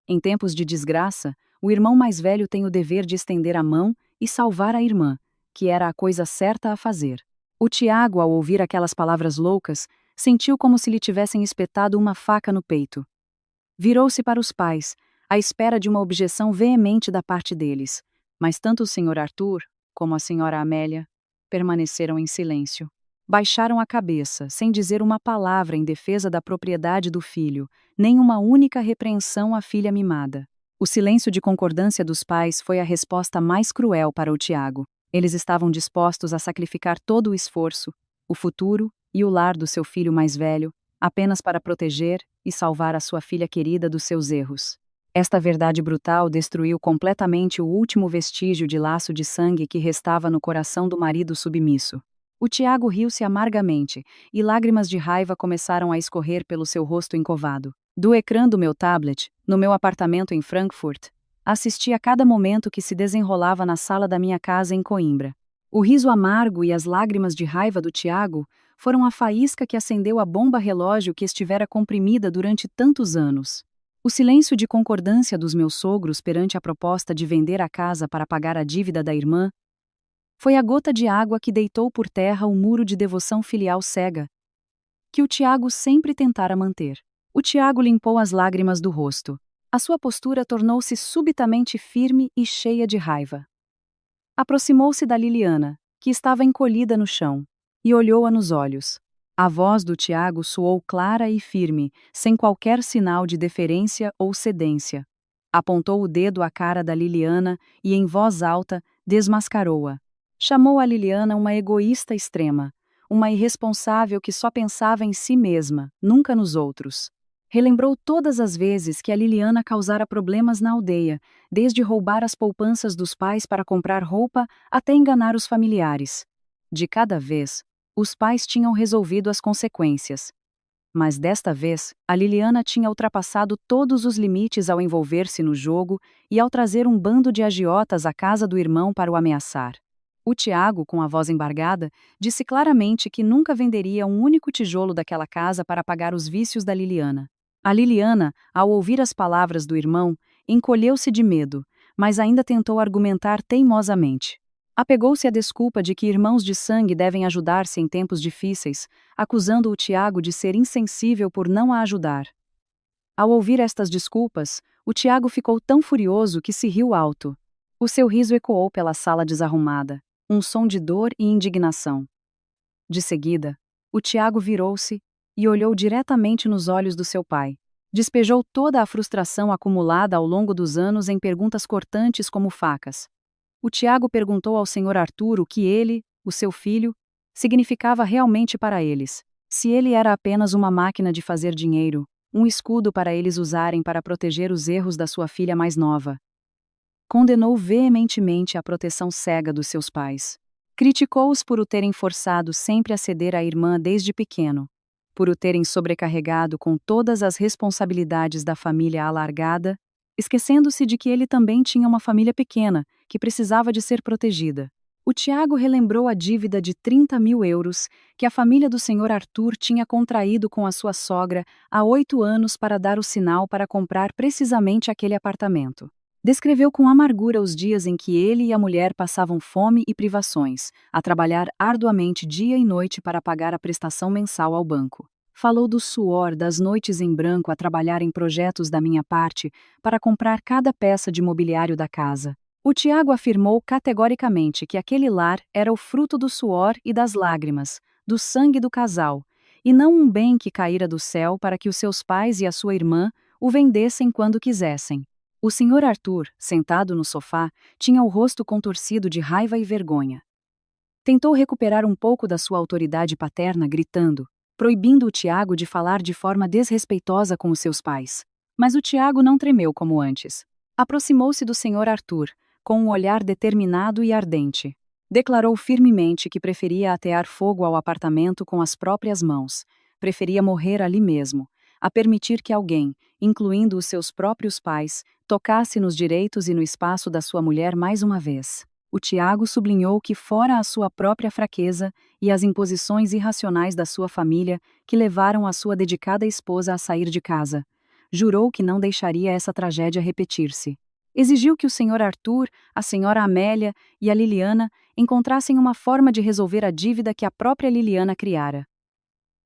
S1: Em tempos de desgraça, o irmão mais velho tem o dever de estender a mão e salvar a irmã, que era a coisa certa a fazer. O Tiago, ao ouvir aquelas palavras loucas, sentiu como se lhe tivessem espetado uma faca no peito. Virou-se para os pais, à espera de uma objeção veemente da parte deles, mas tanto o Sr. Arthur, como a Sra. Amélia, permaneceram em silêncio. Baixaram a cabeça, sem dizer uma palavra em defesa da propriedade do filho, nem uma única repreensão à filha mimada. O silêncio de concordância dos pais foi a resposta mais cruel para o Tiago. Eles estavam dispostos a sacrificar todo o esforço, o futuro e o lar do seu filho mais velho, apenas para proteger e salvar a sua filha querida dos seus erros. Esta verdade brutal destruiu completamente o último vestígio de laço de sangue que restava no coração do marido submisso. O Tiago riu-se amargamente, e lágrimas de raiva começaram a escorrer pelo seu rosto encovado. Do ecrã do meu tablet, no meu apartamento em Frankfurt, assisti a cada momento que se desenrolava na sala da minha casa em Coimbra. O riso amargo e as lágrimas de raiva do Tiago foram a faísca que acendeu a bomba relógio que estivera comprimida durante tantos anos. O silêncio de concordância dos meus sogros perante a proposta de vender a casa para pagar a dívida da irmã foi a gota de água que deitou por terra o muro de devoção filial cega, que o Tiago sempre tentara manter. O Tiago limpou as lágrimas do rosto. A sua postura tornou-se subitamente firme e cheia de raiva. Aproximou-se da Liliana, que estava encolhida no chão, e olhou-a nos olhos. A voz do Tiago soou clara e firme, sem qualquer sinal de deferência ou cedência. Apontou o dedo à cara da Liliana e, em voz alta, desmascarou-a. Chamou a Liliana uma egoísta extrema, uma irresponsável que só pensava em si mesma, nunca nos outros. Relembrou todas as vezes que a Liliana causara problemas na aldeia, desde roubar as poupanças dos pais para comprar roupa até enganar os familiares. De cada vez, os pais tinham resolvido as consequências. Mas desta vez, a Liliana tinha ultrapassado todos os limites ao envolver-se no jogo e ao trazer um bando de agiotas à casa do irmão para o ameaçar. O Tiago, com a voz embargada, disse claramente que nunca venderia um único tijolo daquela casa para pagar os vícios da Liliana. A Liliana, ao ouvir as palavras do irmão, encolheu-se de medo, mas ainda tentou argumentar teimosamente. Apegou-se à desculpa de que irmãos de sangue devem ajudar-se em tempos difíceis, acusando o Tiago de ser insensível por não a ajudar. Ao ouvir estas desculpas, o Tiago ficou tão furioso que se riu alto. O seu riso ecoou pela sala desarrumada, um som de dor e indignação. De seguida, o Tiago virou-se e olhou diretamente nos olhos do seu pai. Despejou toda a frustração acumulada ao longo dos anos em perguntas cortantes como facas. O Tiago perguntou ao Sr. Arthur o que ele, o seu filho, significava realmente para eles. Se ele era apenas uma máquina de fazer dinheiro, um escudo para eles usarem para proteger os erros da sua filha mais nova. Condenou veementemente a proteção cega dos seus pais. Criticou-os por o terem forçado sempre a ceder à irmã desde pequeno, por o terem sobrecarregado com todas as responsabilidades da família alargada, esquecendo-se de que ele também tinha uma família pequena, que precisava de ser protegida. O Tiago relembrou a dívida de 30.000 euros que a família do Sr. Arthur tinha contraído com a sua sogra há 8 anos para dar o sinal para comprar precisamente aquele apartamento. Descreveu com amargura os dias em que ele e a mulher passavam fome e privações, a trabalhar arduamente dia e noite para pagar a prestação mensal ao banco. Falou do suor das noites em branco a trabalhar em projetos da minha parte para comprar cada peça de mobiliário da casa. O Tiago afirmou categoricamente que aquele lar era o fruto do suor e das lágrimas, do sangue do casal, e não um bem que caíra do céu para que os seus pais e a sua irmã o vendessem quando quisessem. O Sr. Arthur, sentado no sofá, tinha o rosto contorcido de raiva e vergonha. Tentou recuperar um pouco da sua autoridade paterna, gritando, proibindo o Tiago de falar de forma desrespeitosa com os seus pais. Mas o Tiago não tremeu como antes. Aproximou-se do Sr. Arthur, com um olhar determinado e ardente. Declarou firmemente que preferia atear fogo ao apartamento com as próprias mãos. Preferia morrer ali mesmo, a permitir que alguém, incluindo os seus próprios pais, tocasse nos direitos e no espaço da sua mulher mais uma vez. O Tiago sublinhou que fora a sua própria fraqueza e as imposições irracionais da sua família que levaram a sua dedicada esposa a sair de casa. Jurou que não deixaria essa tragédia repetir-se. Exigiu que o Sr. Arthur, a Sra. Amélia e a Liliana encontrassem uma forma de resolver a dívida que a própria Liliana criara.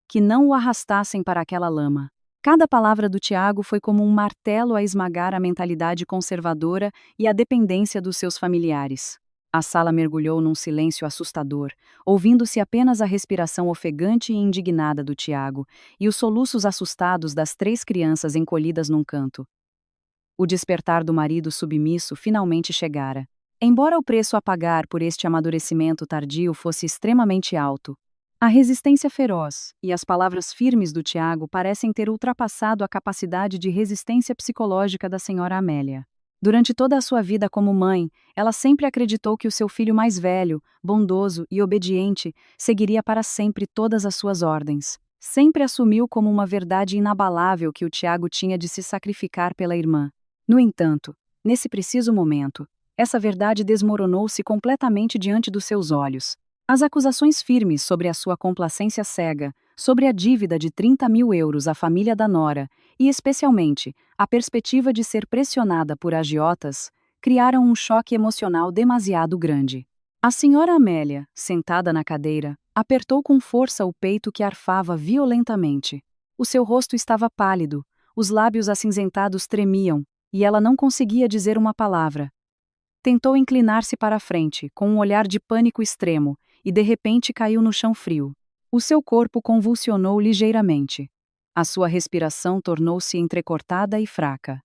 S1: Que não o arrastassem para aquela lama. Cada palavra do Tiago foi como um martelo a esmagar a mentalidade conservadora e a dependência dos seus familiares. A sala mergulhou num silêncio assustador, ouvindo-se apenas a respiração ofegante e indignada do Tiago e os soluços assustados das 3 crianças encolhidas num canto. O despertar do marido submisso finalmente chegara. Embora o preço a pagar por este amadurecimento tardio fosse extremamente alto, a resistência feroz e as palavras firmes do Tiago parecem ter ultrapassado a capacidade de resistência psicológica da senhora Amélia. Durante toda a sua vida como mãe, ela sempre acreditou que o seu filho mais velho, bondoso e obediente seguiria para sempre todas as suas ordens. Sempre assumiu como uma verdade inabalável que o Tiago tinha de se sacrificar pela irmã. No entanto, nesse preciso momento, essa verdade desmoronou-se completamente diante dos seus olhos. As acusações firmes sobre a sua complacência cega, sobre a dívida de 30.000 euros à família da nora, e especialmente, a perspectiva de ser pressionada por agiotas, criaram um choque emocional demasiado grande. A senhora Amélia, sentada na cadeira, apertou com força o peito que arfava violentamente. O seu rosto estava pálido, os lábios acinzentados tremiam, e ela não conseguia dizer uma palavra. Tentou inclinar-se para a frente, com um olhar de pânico extremo, e de repente caiu no chão frio. O seu corpo convulsionou ligeiramente. A sua respiração tornou-se entrecortada e fraca.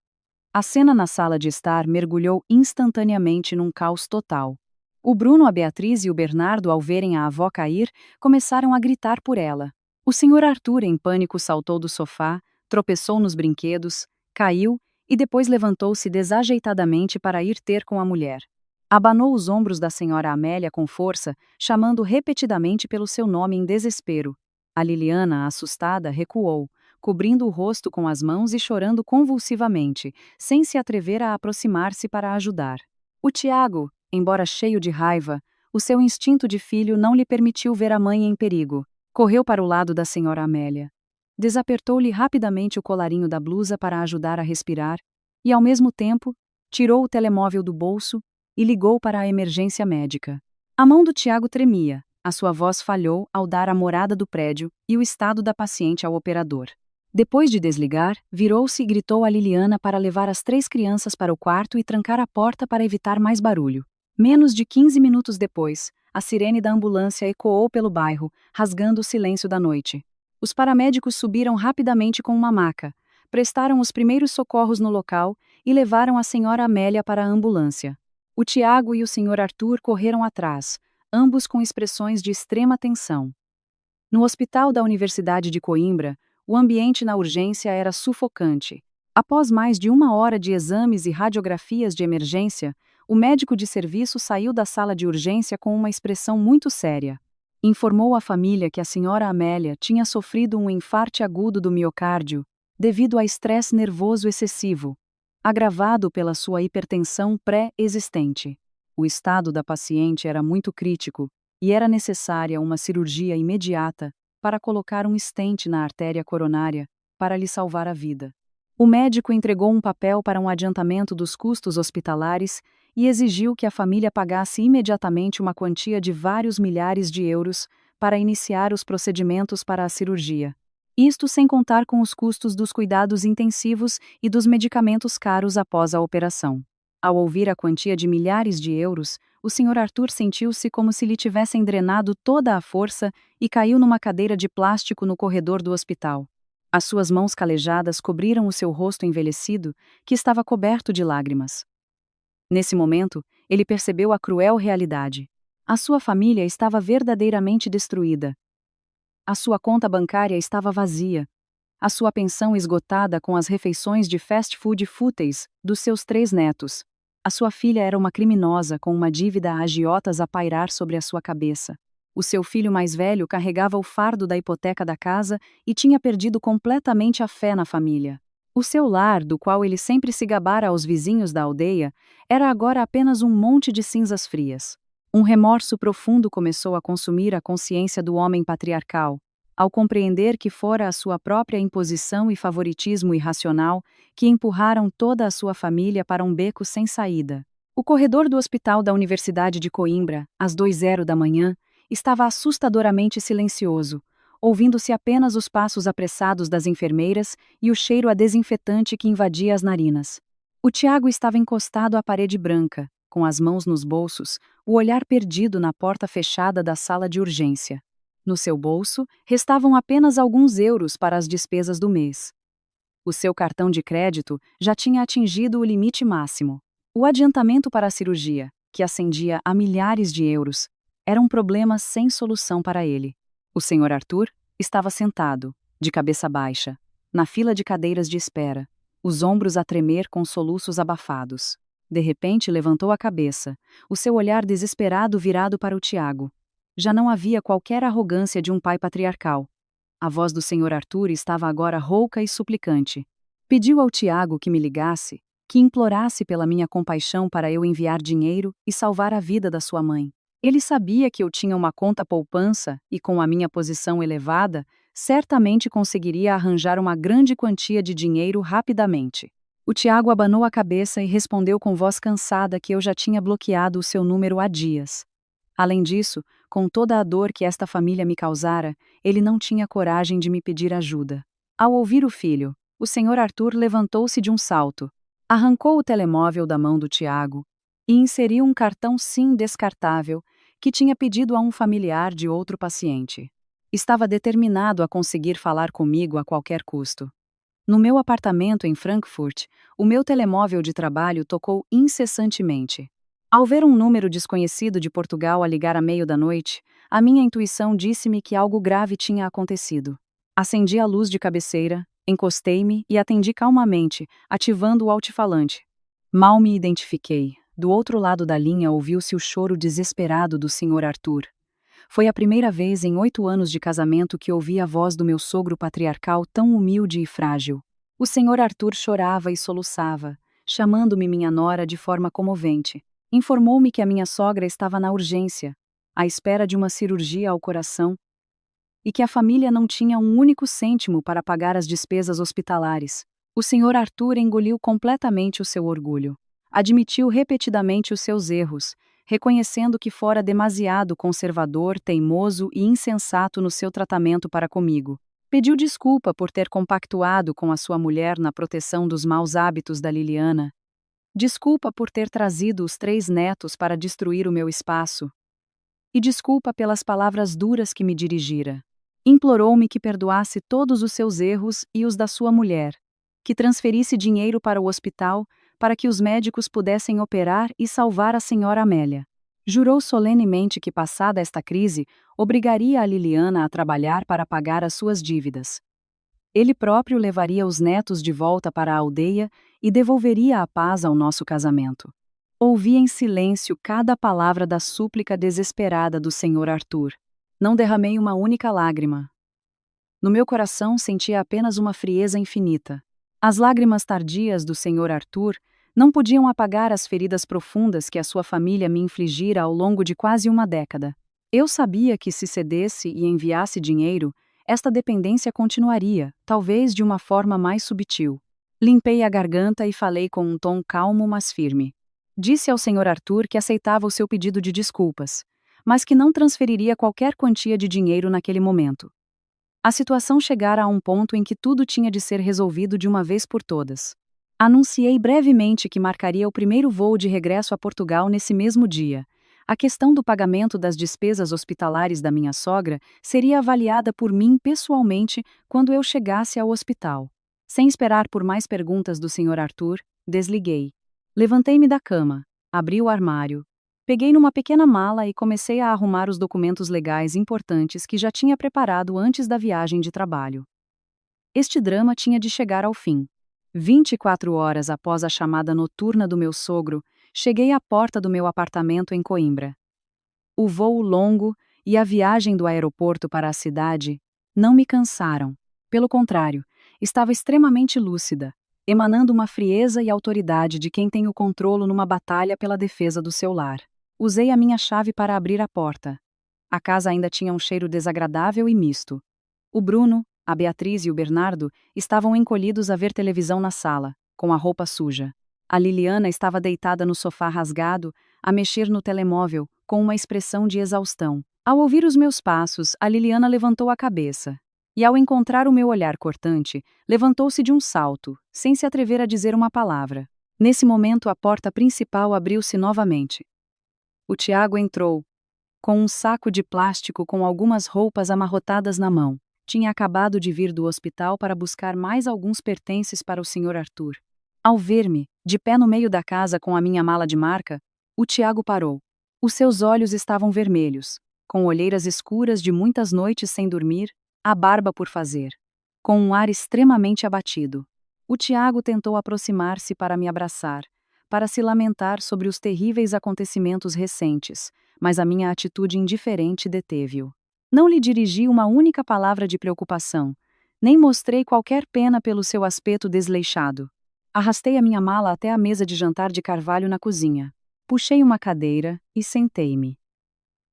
S1: A cena na sala de estar mergulhou instantaneamente num caos total. O Bruno, a Beatriz e o Bernardo, ao verem a avó cair, começaram a gritar por ela. O Sr. Arthur, em pânico, saltou do sofá, tropeçou nos brinquedos, caiu e depois levantou-se desajeitadamente para ir ter com a mulher. Abanou os ombros da senhora Amélia com força, chamando repetidamente pelo seu nome em desespero. A Liliana, assustada, recuou, cobrindo o rosto com as mãos e chorando convulsivamente, sem se atrever a aproximar-se para ajudar. O Tiago, embora cheio de raiva, o seu instinto de filho não lhe permitiu ver a mãe em perigo. Correu para o lado da senhora Amélia. Desapertou-lhe rapidamente o colarinho da blusa para ajudar a respirar e, ao mesmo tempo, tirou o telemóvel do bolso e ligou para a emergência médica. A mão do Tiago tremia, a sua voz falhou ao dar a morada do prédio e o estado da paciente ao operador. Depois de desligar, virou-se e gritou a Liliana para levar as 3 crianças para o quarto e trancar a porta para evitar mais barulho. Menos de 15 minutos depois, a sirene da ambulância ecoou pelo bairro, rasgando o silêncio da noite. Os paramédicos subiram rapidamente com uma maca, prestaram os primeiros socorros no local e levaram a senhora Amélia para a ambulância. O Tiago e o Sr. Arthur correram atrás, ambos com expressões de extrema tensão. No hospital da Universidade de Coimbra, O ambiente na urgência era sufocante. Após mais de 1 hora de exames e radiografias de emergência, o médico de serviço saiu da sala de urgência com uma expressão muito séria. Informou à família que a senhora Amélia tinha sofrido um infarte agudo do miocárdio, devido a estresse nervoso excessivo, agravado pela sua hipertensão pré-existente. O estado da paciente era muito crítico e era necessária uma cirurgia imediata para colocar um stent na artéria coronária para lhe salvar a vida. O médico entregou um papel para um adiantamento dos custos hospitalares e exigiu que a família pagasse imediatamente uma quantia de vários milhares de euros para iniciar os procedimentos para a cirurgia. Isto sem contar com os custos dos cuidados intensivos e dos medicamentos caros após a operação. Ao ouvir a quantia de milhares de euros, o Sr. Arthur sentiu-se como se lhe tivessem drenado toda a força e caiu numa cadeira de plástico no corredor do hospital. As suas mãos calejadas cobriram o seu rosto envelhecido, que estava coberto de lágrimas. Nesse momento, ele percebeu a cruel realidade. A sua família estava verdadeiramente destruída. A sua conta bancária estava vazia. A sua pensão esgotada com as refeições de fast food fúteis dos seus 3 netos. A sua filha era uma criminosa com uma dívida a agiotas a pairar sobre a sua cabeça. O seu filho mais velho carregava o fardo da hipoteca da casa e tinha perdido completamente a fé na família. O seu lar, do qual ele sempre se gabara aos vizinhos da aldeia, era agora apenas um monte de cinzas frias. Um remorso profundo começou a consumir a consciência do homem patriarcal, ao compreender que fora a sua própria imposição e favoritismo irracional que empurraram toda a sua família para um beco sem saída. O corredor do hospital da Universidade de Coimbra, às 2h da manhã, estava assustadoramente silencioso, ouvindo-se apenas os passos apressados das enfermeiras e o cheiro a desinfetante que invadia as narinas. O Tiago estava encostado à parede branca, com as mãos nos bolsos, o olhar perdido na porta fechada da sala de urgência. No seu bolso, restavam apenas alguns euros para as despesas do mês. O seu cartão de crédito já tinha atingido o limite máximo. O adiantamento para a cirurgia, que ascendia a milhares de euros, era um problema sem solução para ele. O Sr. Arthur estava sentado, de cabeça baixa, na fila de cadeiras de espera, os ombros a tremer com soluços abafados. De repente levantou a cabeça, o seu olhar desesperado virado para o Tiago. Já não havia qualquer arrogância de um pai patriarcal. A voz do Sr. Arthur estava agora rouca e suplicante. Pediu ao Tiago que me ligasse, que implorasse pela minha compaixão para eu enviar dinheiro e salvar a vida da sua mãe. Ele sabia que eu tinha uma conta poupança e, com a minha posição elevada, certamente conseguiria arranjar uma grande quantia de dinheiro rapidamente. O Tiago abanou a cabeça e respondeu com voz cansada que eu já tinha bloqueado o seu número há dias. Além disso, com toda a dor que esta família me causara, ele não tinha coragem de me pedir ajuda. Ao ouvir o filho, o Sr. Arthur levantou-se de um salto, arrancou o telemóvel da mão do Tiago e inseriu um cartão SIM descartável que tinha pedido a um familiar de outro paciente. Estava determinado a conseguir falar comigo a qualquer custo. No meu apartamento em Frankfurt, o meu telemóvel de trabalho tocou incessantemente. Ao ver um número desconhecido de Portugal a ligar à meio da noite, a minha intuição disse-me que algo grave tinha acontecido. Acendi a luz de cabeceira, encostei-me e atendi calmamente, ativando o altifalante. Mal me identifiquei. Do outro lado da linha ouviu-se o choro desesperado do Sr. Arthur. Foi a primeira vez em 8 anos de casamento que ouvi a voz do meu sogro patriarcal tão humilde e frágil. O Sr. Arthur chorava e soluçava, chamando-me minha nora de forma comovente. Informou-me que a minha sogra estava na urgência, à espera de uma cirurgia ao coração, e que a família não tinha um único cêntimo para pagar as despesas hospitalares. O Sr. Arthur engoliu completamente o seu orgulho. Admitiu repetidamente os seus erros, reconhecendo que fora demasiado conservador, teimoso e insensato no seu tratamento para comigo. Pediu desculpa por ter compactuado com a sua mulher na proteção dos maus hábitos da Liliana. Desculpa por ter trazido os 3 netos para destruir o meu espaço. E desculpa pelas palavras duras que me dirigira. Implorou-me que perdoasse todos os seus erros e os da sua mulher, que transferisse dinheiro para o hospital para que os médicos pudessem operar e salvar a senhora Amélia. Jurou solenemente que, passada esta crise, obrigaria a Liliana a trabalhar para pagar as suas dívidas. Ele próprio levaria os netos de volta para a aldeia e devolveria a paz ao nosso casamento. Ouvi em silêncio cada palavra da súplica desesperada do Senhor Arthur. Não derramei uma única lágrima. No meu coração sentia apenas uma frieza infinita. As lágrimas tardias do Senhor Arthur não podiam apagar as feridas profundas que a sua família me infligira ao longo de quase uma década. Eu sabia que se cedesse e enviasse dinheiro, esta dependência continuaria, talvez de uma forma mais subtil. Limpei a garganta e falei com um tom calmo mas firme. Disse ao Sr. Arthur que aceitava o seu pedido de desculpas, mas que não transferiria qualquer quantia de dinheiro naquele momento. A situação chegara a um ponto em que tudo tinha de ser resolvido de uma vez por todas. Anunciei brevemente que marcaria o primeiro voo de regresso a Portugal nesse mesmo dia. A questão do pagamento das despesas hospitalares da minha sogra seria avaliada por mim pessoalmente quando eu chegasse ao hospital. Sem esperar por mais perguntas do Sr. Arthur, desliguei. Levantei-me da cama, abri o armário, peguei numa pequena mala e comecei a arrumar os documentos legais importantes que já tinha preparado antes da viagem de trabalho. Este drama tinha de chegar ao fim. 24 horas após a chamada noturna do meu sogro, cheguei à porta do meu apartamento em Coimbra. O voo longo e a viagem do aeroporto para a cidade não me cansaram. Pelo contrário, estava extremamente lúcida, emanando uma frieza e autoridade de quem tem o controle numa batalha pela defesa do seu lar. Usei a minha chave para abrir a porta. A casa ainda tinha um cheiro desagradável e misto. O Bruno, a Beatriz e o Bernardo estavam encolhidos a ver televisão na sala, com a roupa suja. A Liliana estava deitada no sofá rasgado, a mexer no telemóvel, com uma expressão de exaustão. Ao ouvir os meus passos, a Liliana levantou a cabeça. E ao encontrar o meu olhar cortante, levantou-se de um salto, sem se atrever a dizer uma palavra. Nesse momento a porta principal abriu-se novamente. O Tiago entrou, com um saco de plástico com algumas roupas amarrotadas na mão. Tinha acabado de vir do hospital para buscar mais alguns pertences para o Sr. Arthur. Ao ver-me, de pé no meio da casa com a minha mala de marca, o Tiago parou. Os seus olhos estavam vermelhos, com olheiras escuras de muitas noites sem dormir, a barba por fazer, com um ar extremamente abatido. O Tiago tentou aproximar-se para me abraçar, para se lamentar sobre os terríveis acontecimentos recentes, mas a minha atitude indiferente deteve-o. Não lhe dirigi uma única palavra de preocupação, nem mostrei qualquer pena pelo seu aspecto desleixado. Arrastei a minha mala até a mesa de jantar de carvalho na cozinha. Puxei uma cadeira e sentei-me.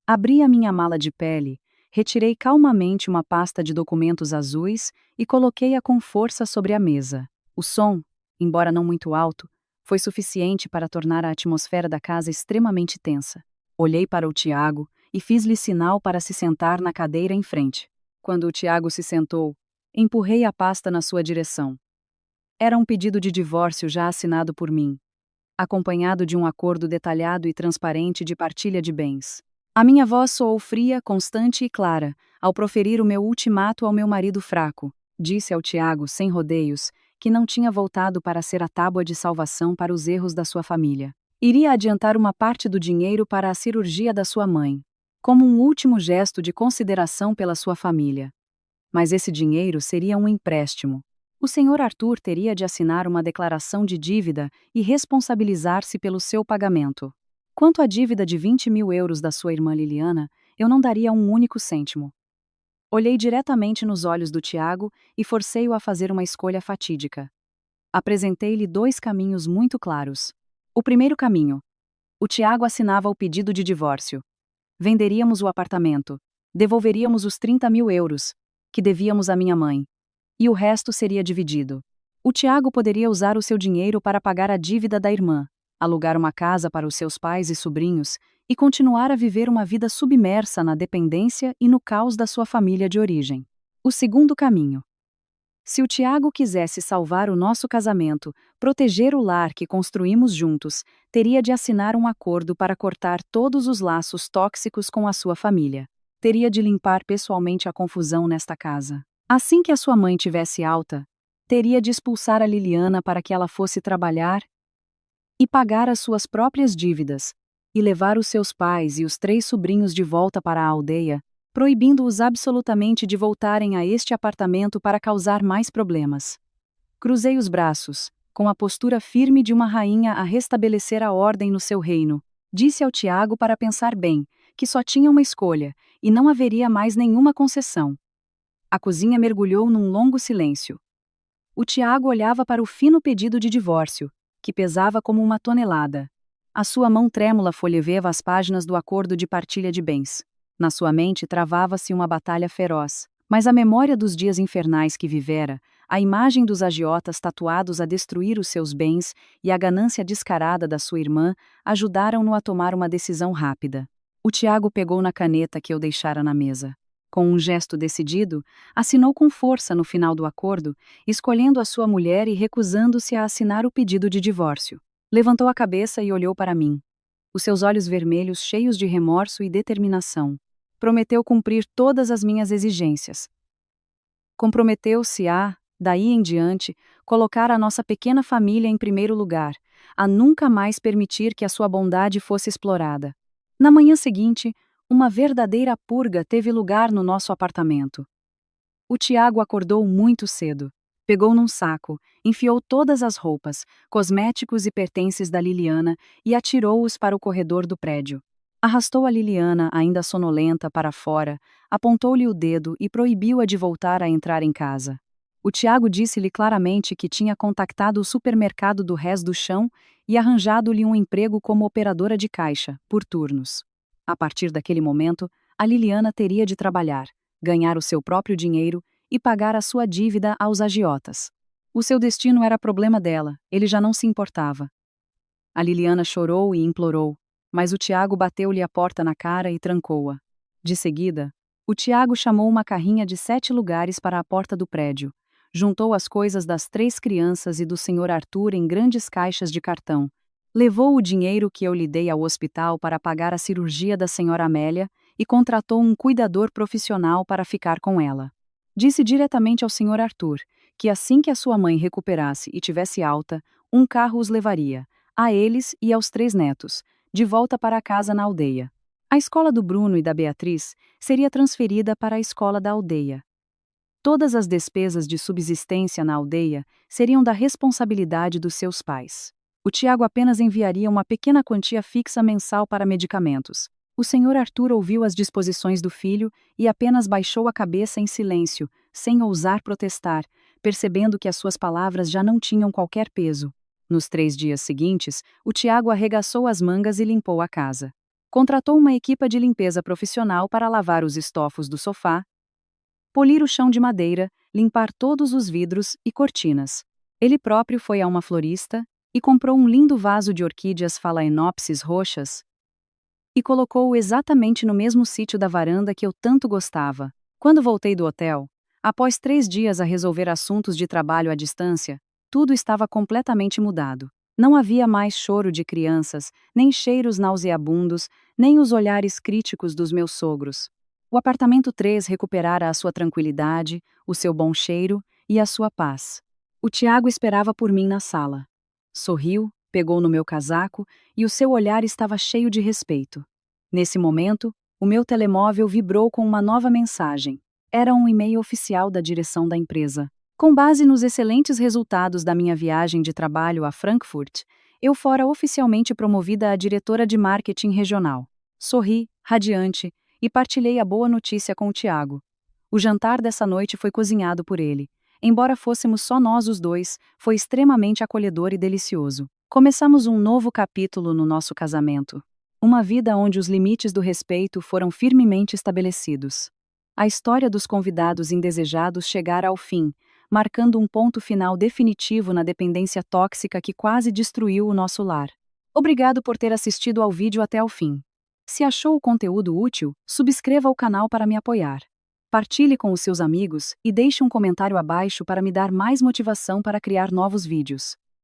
S1: Abri a minha mala de pele, retirei calmamente uma pasta de documentos azuis e coloquei-a com força sobre a mesa. O som, embora não muito alto, foi suficiente para tornar a atmosfera da casa extremamente tensa. Olhei para o Tiago e fiz-lhe sinal para se sentar na cadeira em frente. Quando o Tiago se sentou, empurrei a pasta na sua direção. Era um pedido de divórcio já assinado por mim, acompanhado de um acordo detalhado e transparente de partilha de bens. A minha voz soou fria, constante e clara, ao proferir o meu ultimato ao meu marido fraco. Disse ao Tiago, sem rodeios, que não tinha voltado para ser a tábua de salvação para os erros da sua família. Iria adiantar uma parte do dinheiro para a cirurgia da sua mãe, como um último gesto de consideração pela sua família. Mas esse dinheiro seria um empréstimo. O Sr. Arthur teria de assinar uma declaração de dívida e responsabilizar-se pelo seu pagamento. Quanto à dívida de 20.000 euros da sua irmã Liliana, eu não daria um único cêntimo. Olhei diretamente nos olhos do Tiago e forcei-o a fazer uma escolha fatídica. Apresentei-lhe 2 caminhos muito claros. O primeiro caminho. O Tiago assinava o pedido de divórcio. Venderíamos o apartamento. Devolveríamos os 30.000 euros, que devíamos à minha mãe. E o resto seria dividido. O Tiago poderia usar o seu dinheiro para pagar a dívida da irmã, alugar uma casa para os seus pais e sobrinhos e continuar a viver uma vida submersa na dependência e no caos da sua família de origem. O segundo caminho. Se o Tiago quisesse salvar o nosso casamento, proteger o lar que construímos juntos, teria de assinar um acordo para cortar todos os laços tóxicos com a sua família. Teria de limpar pessoalmente a confusão nesta casa. Assim que a sua mãe tivesse alta, teria de expulsar a Liliana para que ela fosse trabalhar e pagar as suas próprias dívidas, e levar os seus pais e os 3 sobrinhos de volta para a aldeia, proibindo-os absolutamente de voltarem a este apartamento para causar mais problemas. Cruzei os braços, com a postura firme de uma rainha a restabelecer a ordem no seu reino. Disse ao Tiago para pensar bem, que só tinha uma escolha, e não haveria mais nenhuma concessão. A cozinha mergulhou num longo silêncio. O Tiago olhava para o fino pedido de divórcio, que pesava como uma tonelada. A sua mão trêmula folheava as páginas do acordo de partilha de bens. Na sua mente travava-se uma batalha feroz, mas a memória dos dias infernais que vivera, a imagem dos agiotas tatuados a destruir os seus bens e a ganância descarada da sua irmã ajudaram-no a tomar uma decisão rápida. O Tiago pegou na caneta que eu deixara na mesa. Com um gesto decidido, assinou com força no final do acordo, escolhendo a sua mulher e recusando-se a assinar o pedido de divórcio. Levantou a cabeça e olhou para mim. Os seus olhos vermelhos cheios de remorso e determinação. Prometeu cumprir todas as minhas exigências. Comprometeu-se a, daí em diante, colocar a nossa pequena família em primeiro lugar, a nunca mais permitir que a sua bondade fosse explorada. Na manhã seguinte, uma verdadeira purga teve lugar no nosso apartamento. O Tiago acordou muito cedo. Pegou num saco, enfiou todas as roupas, cosméticos e pertences da Liliana e atirou-os para o corredor do prédio. Arrastou a Liliana, ainda sonolenta, para fora, apontou-lhe o dedo e proibiu-a de voltar a entrar em casa. O Tiago disse-lhe claramente que tinha contactado o supermercado do Rés do Chão e arranjado-lhe um emprego como operadora de caixa, por turnos. A partir daquele momento, a Liliana teria de trabalhar, ganhar o seu próprio dinheiro e pagar a sua dívida aos agiotas. O seu destino era problema dela, ele já não se importava. A Liliana chorou e implorou, mas o Tiago bateu-lhe a porta na cara e trancou-a. De seguida, o Tiago chamou uma carrinha de 7 lugares para a porta do prédio, juntou as coisas das 3 crianças e do Sr. Arthur em grandes caixas de cartão, levou o dinheiro que eu lhe dei ao hospital para pagar a cirurgia da Sra. Amélia e contratou um cuidador profissional para ficar com ela. Disse diretamente ao Sr. Arthur que assim que a sua mãe recuperasse e tivesse alta, um carro os levaria, a eles e aos 3 netos, de volta para a casa na aldeia. A escola do Bruno e da Beatriz seria transferida para a escola da aldeia. Todas as despesas de subsistência na aldeia seriam da responsabilidade dos seus pais. O Tiago apenas enviaria uma pequena quantia fixa mensal para medicamentos. O Sr. Arthur ouviu as disposições do filho e apenas baixou a cabeça em silêncio, sem ousar protestar, percebendo que as suas palavras já não tinham qualquer peso. Nos 3 dias seguintes, o Tiago arregaçou as mangas e limpou a casa. Contratou uma equipa de limpeza profissional para lavar os estofos do sofá, polir o chão de madeira, limpar todos os vidros e cortinas. Ele próprio foi a uma florista e comprou um lindo vaso de orquídeas Phalaenopsis roxas e colocou-o exatamente no mesmo sítio da varanda que eu tanto gostava. Quando voltei do hotel, após 3 dias a resolver assuntos de trabalho à distância, tudo estava completamente mudado. Não havia mais choro de crianças, nem cheiros nauseabundos, nem os olhares críticos dos meus sogros. O apartamento 3 recuperara a sua tranquilidade, o seu bom cheiro e a sua paz. O Tiago esperava por mim na sala. Sorriu, pegou no meu casaco e o seu olhar estava cheio de respeito. Nesse momento, o meu telemóvel vibrou com uma nova mensagem. Era um e-mail oficial da direção da empresa. Com base nos excelentes resultados da minha viagem de trabalho a Frankfurt, eu fora oficialmente promovida a diretora de marketing regional. Sorri, radiante, e partilhei a boa notícia com o Tiago. O jantar dessa noite foi cozinhado por ele. Embora fôssemos só nós os dois, foi extremamente acolhedor e delicioso. Começamos um novo capítulo no nosso casamento. Uma vida onde os limites do respeito foram firmemente estabelecidos. A história dos convidados indesejados chegara ao fim, marcando um ponto final definitivo na dependência tóxica que quase destruiu o nosso lar. Obrigado por ter assistido ao vídeo até o fim. Se achou o conteúdo útil, subscreva o canal para me apoiar. Partilhe com os seus amigos e deixe um comentário abaixo para me dar mais motivação para criar novos vídeos.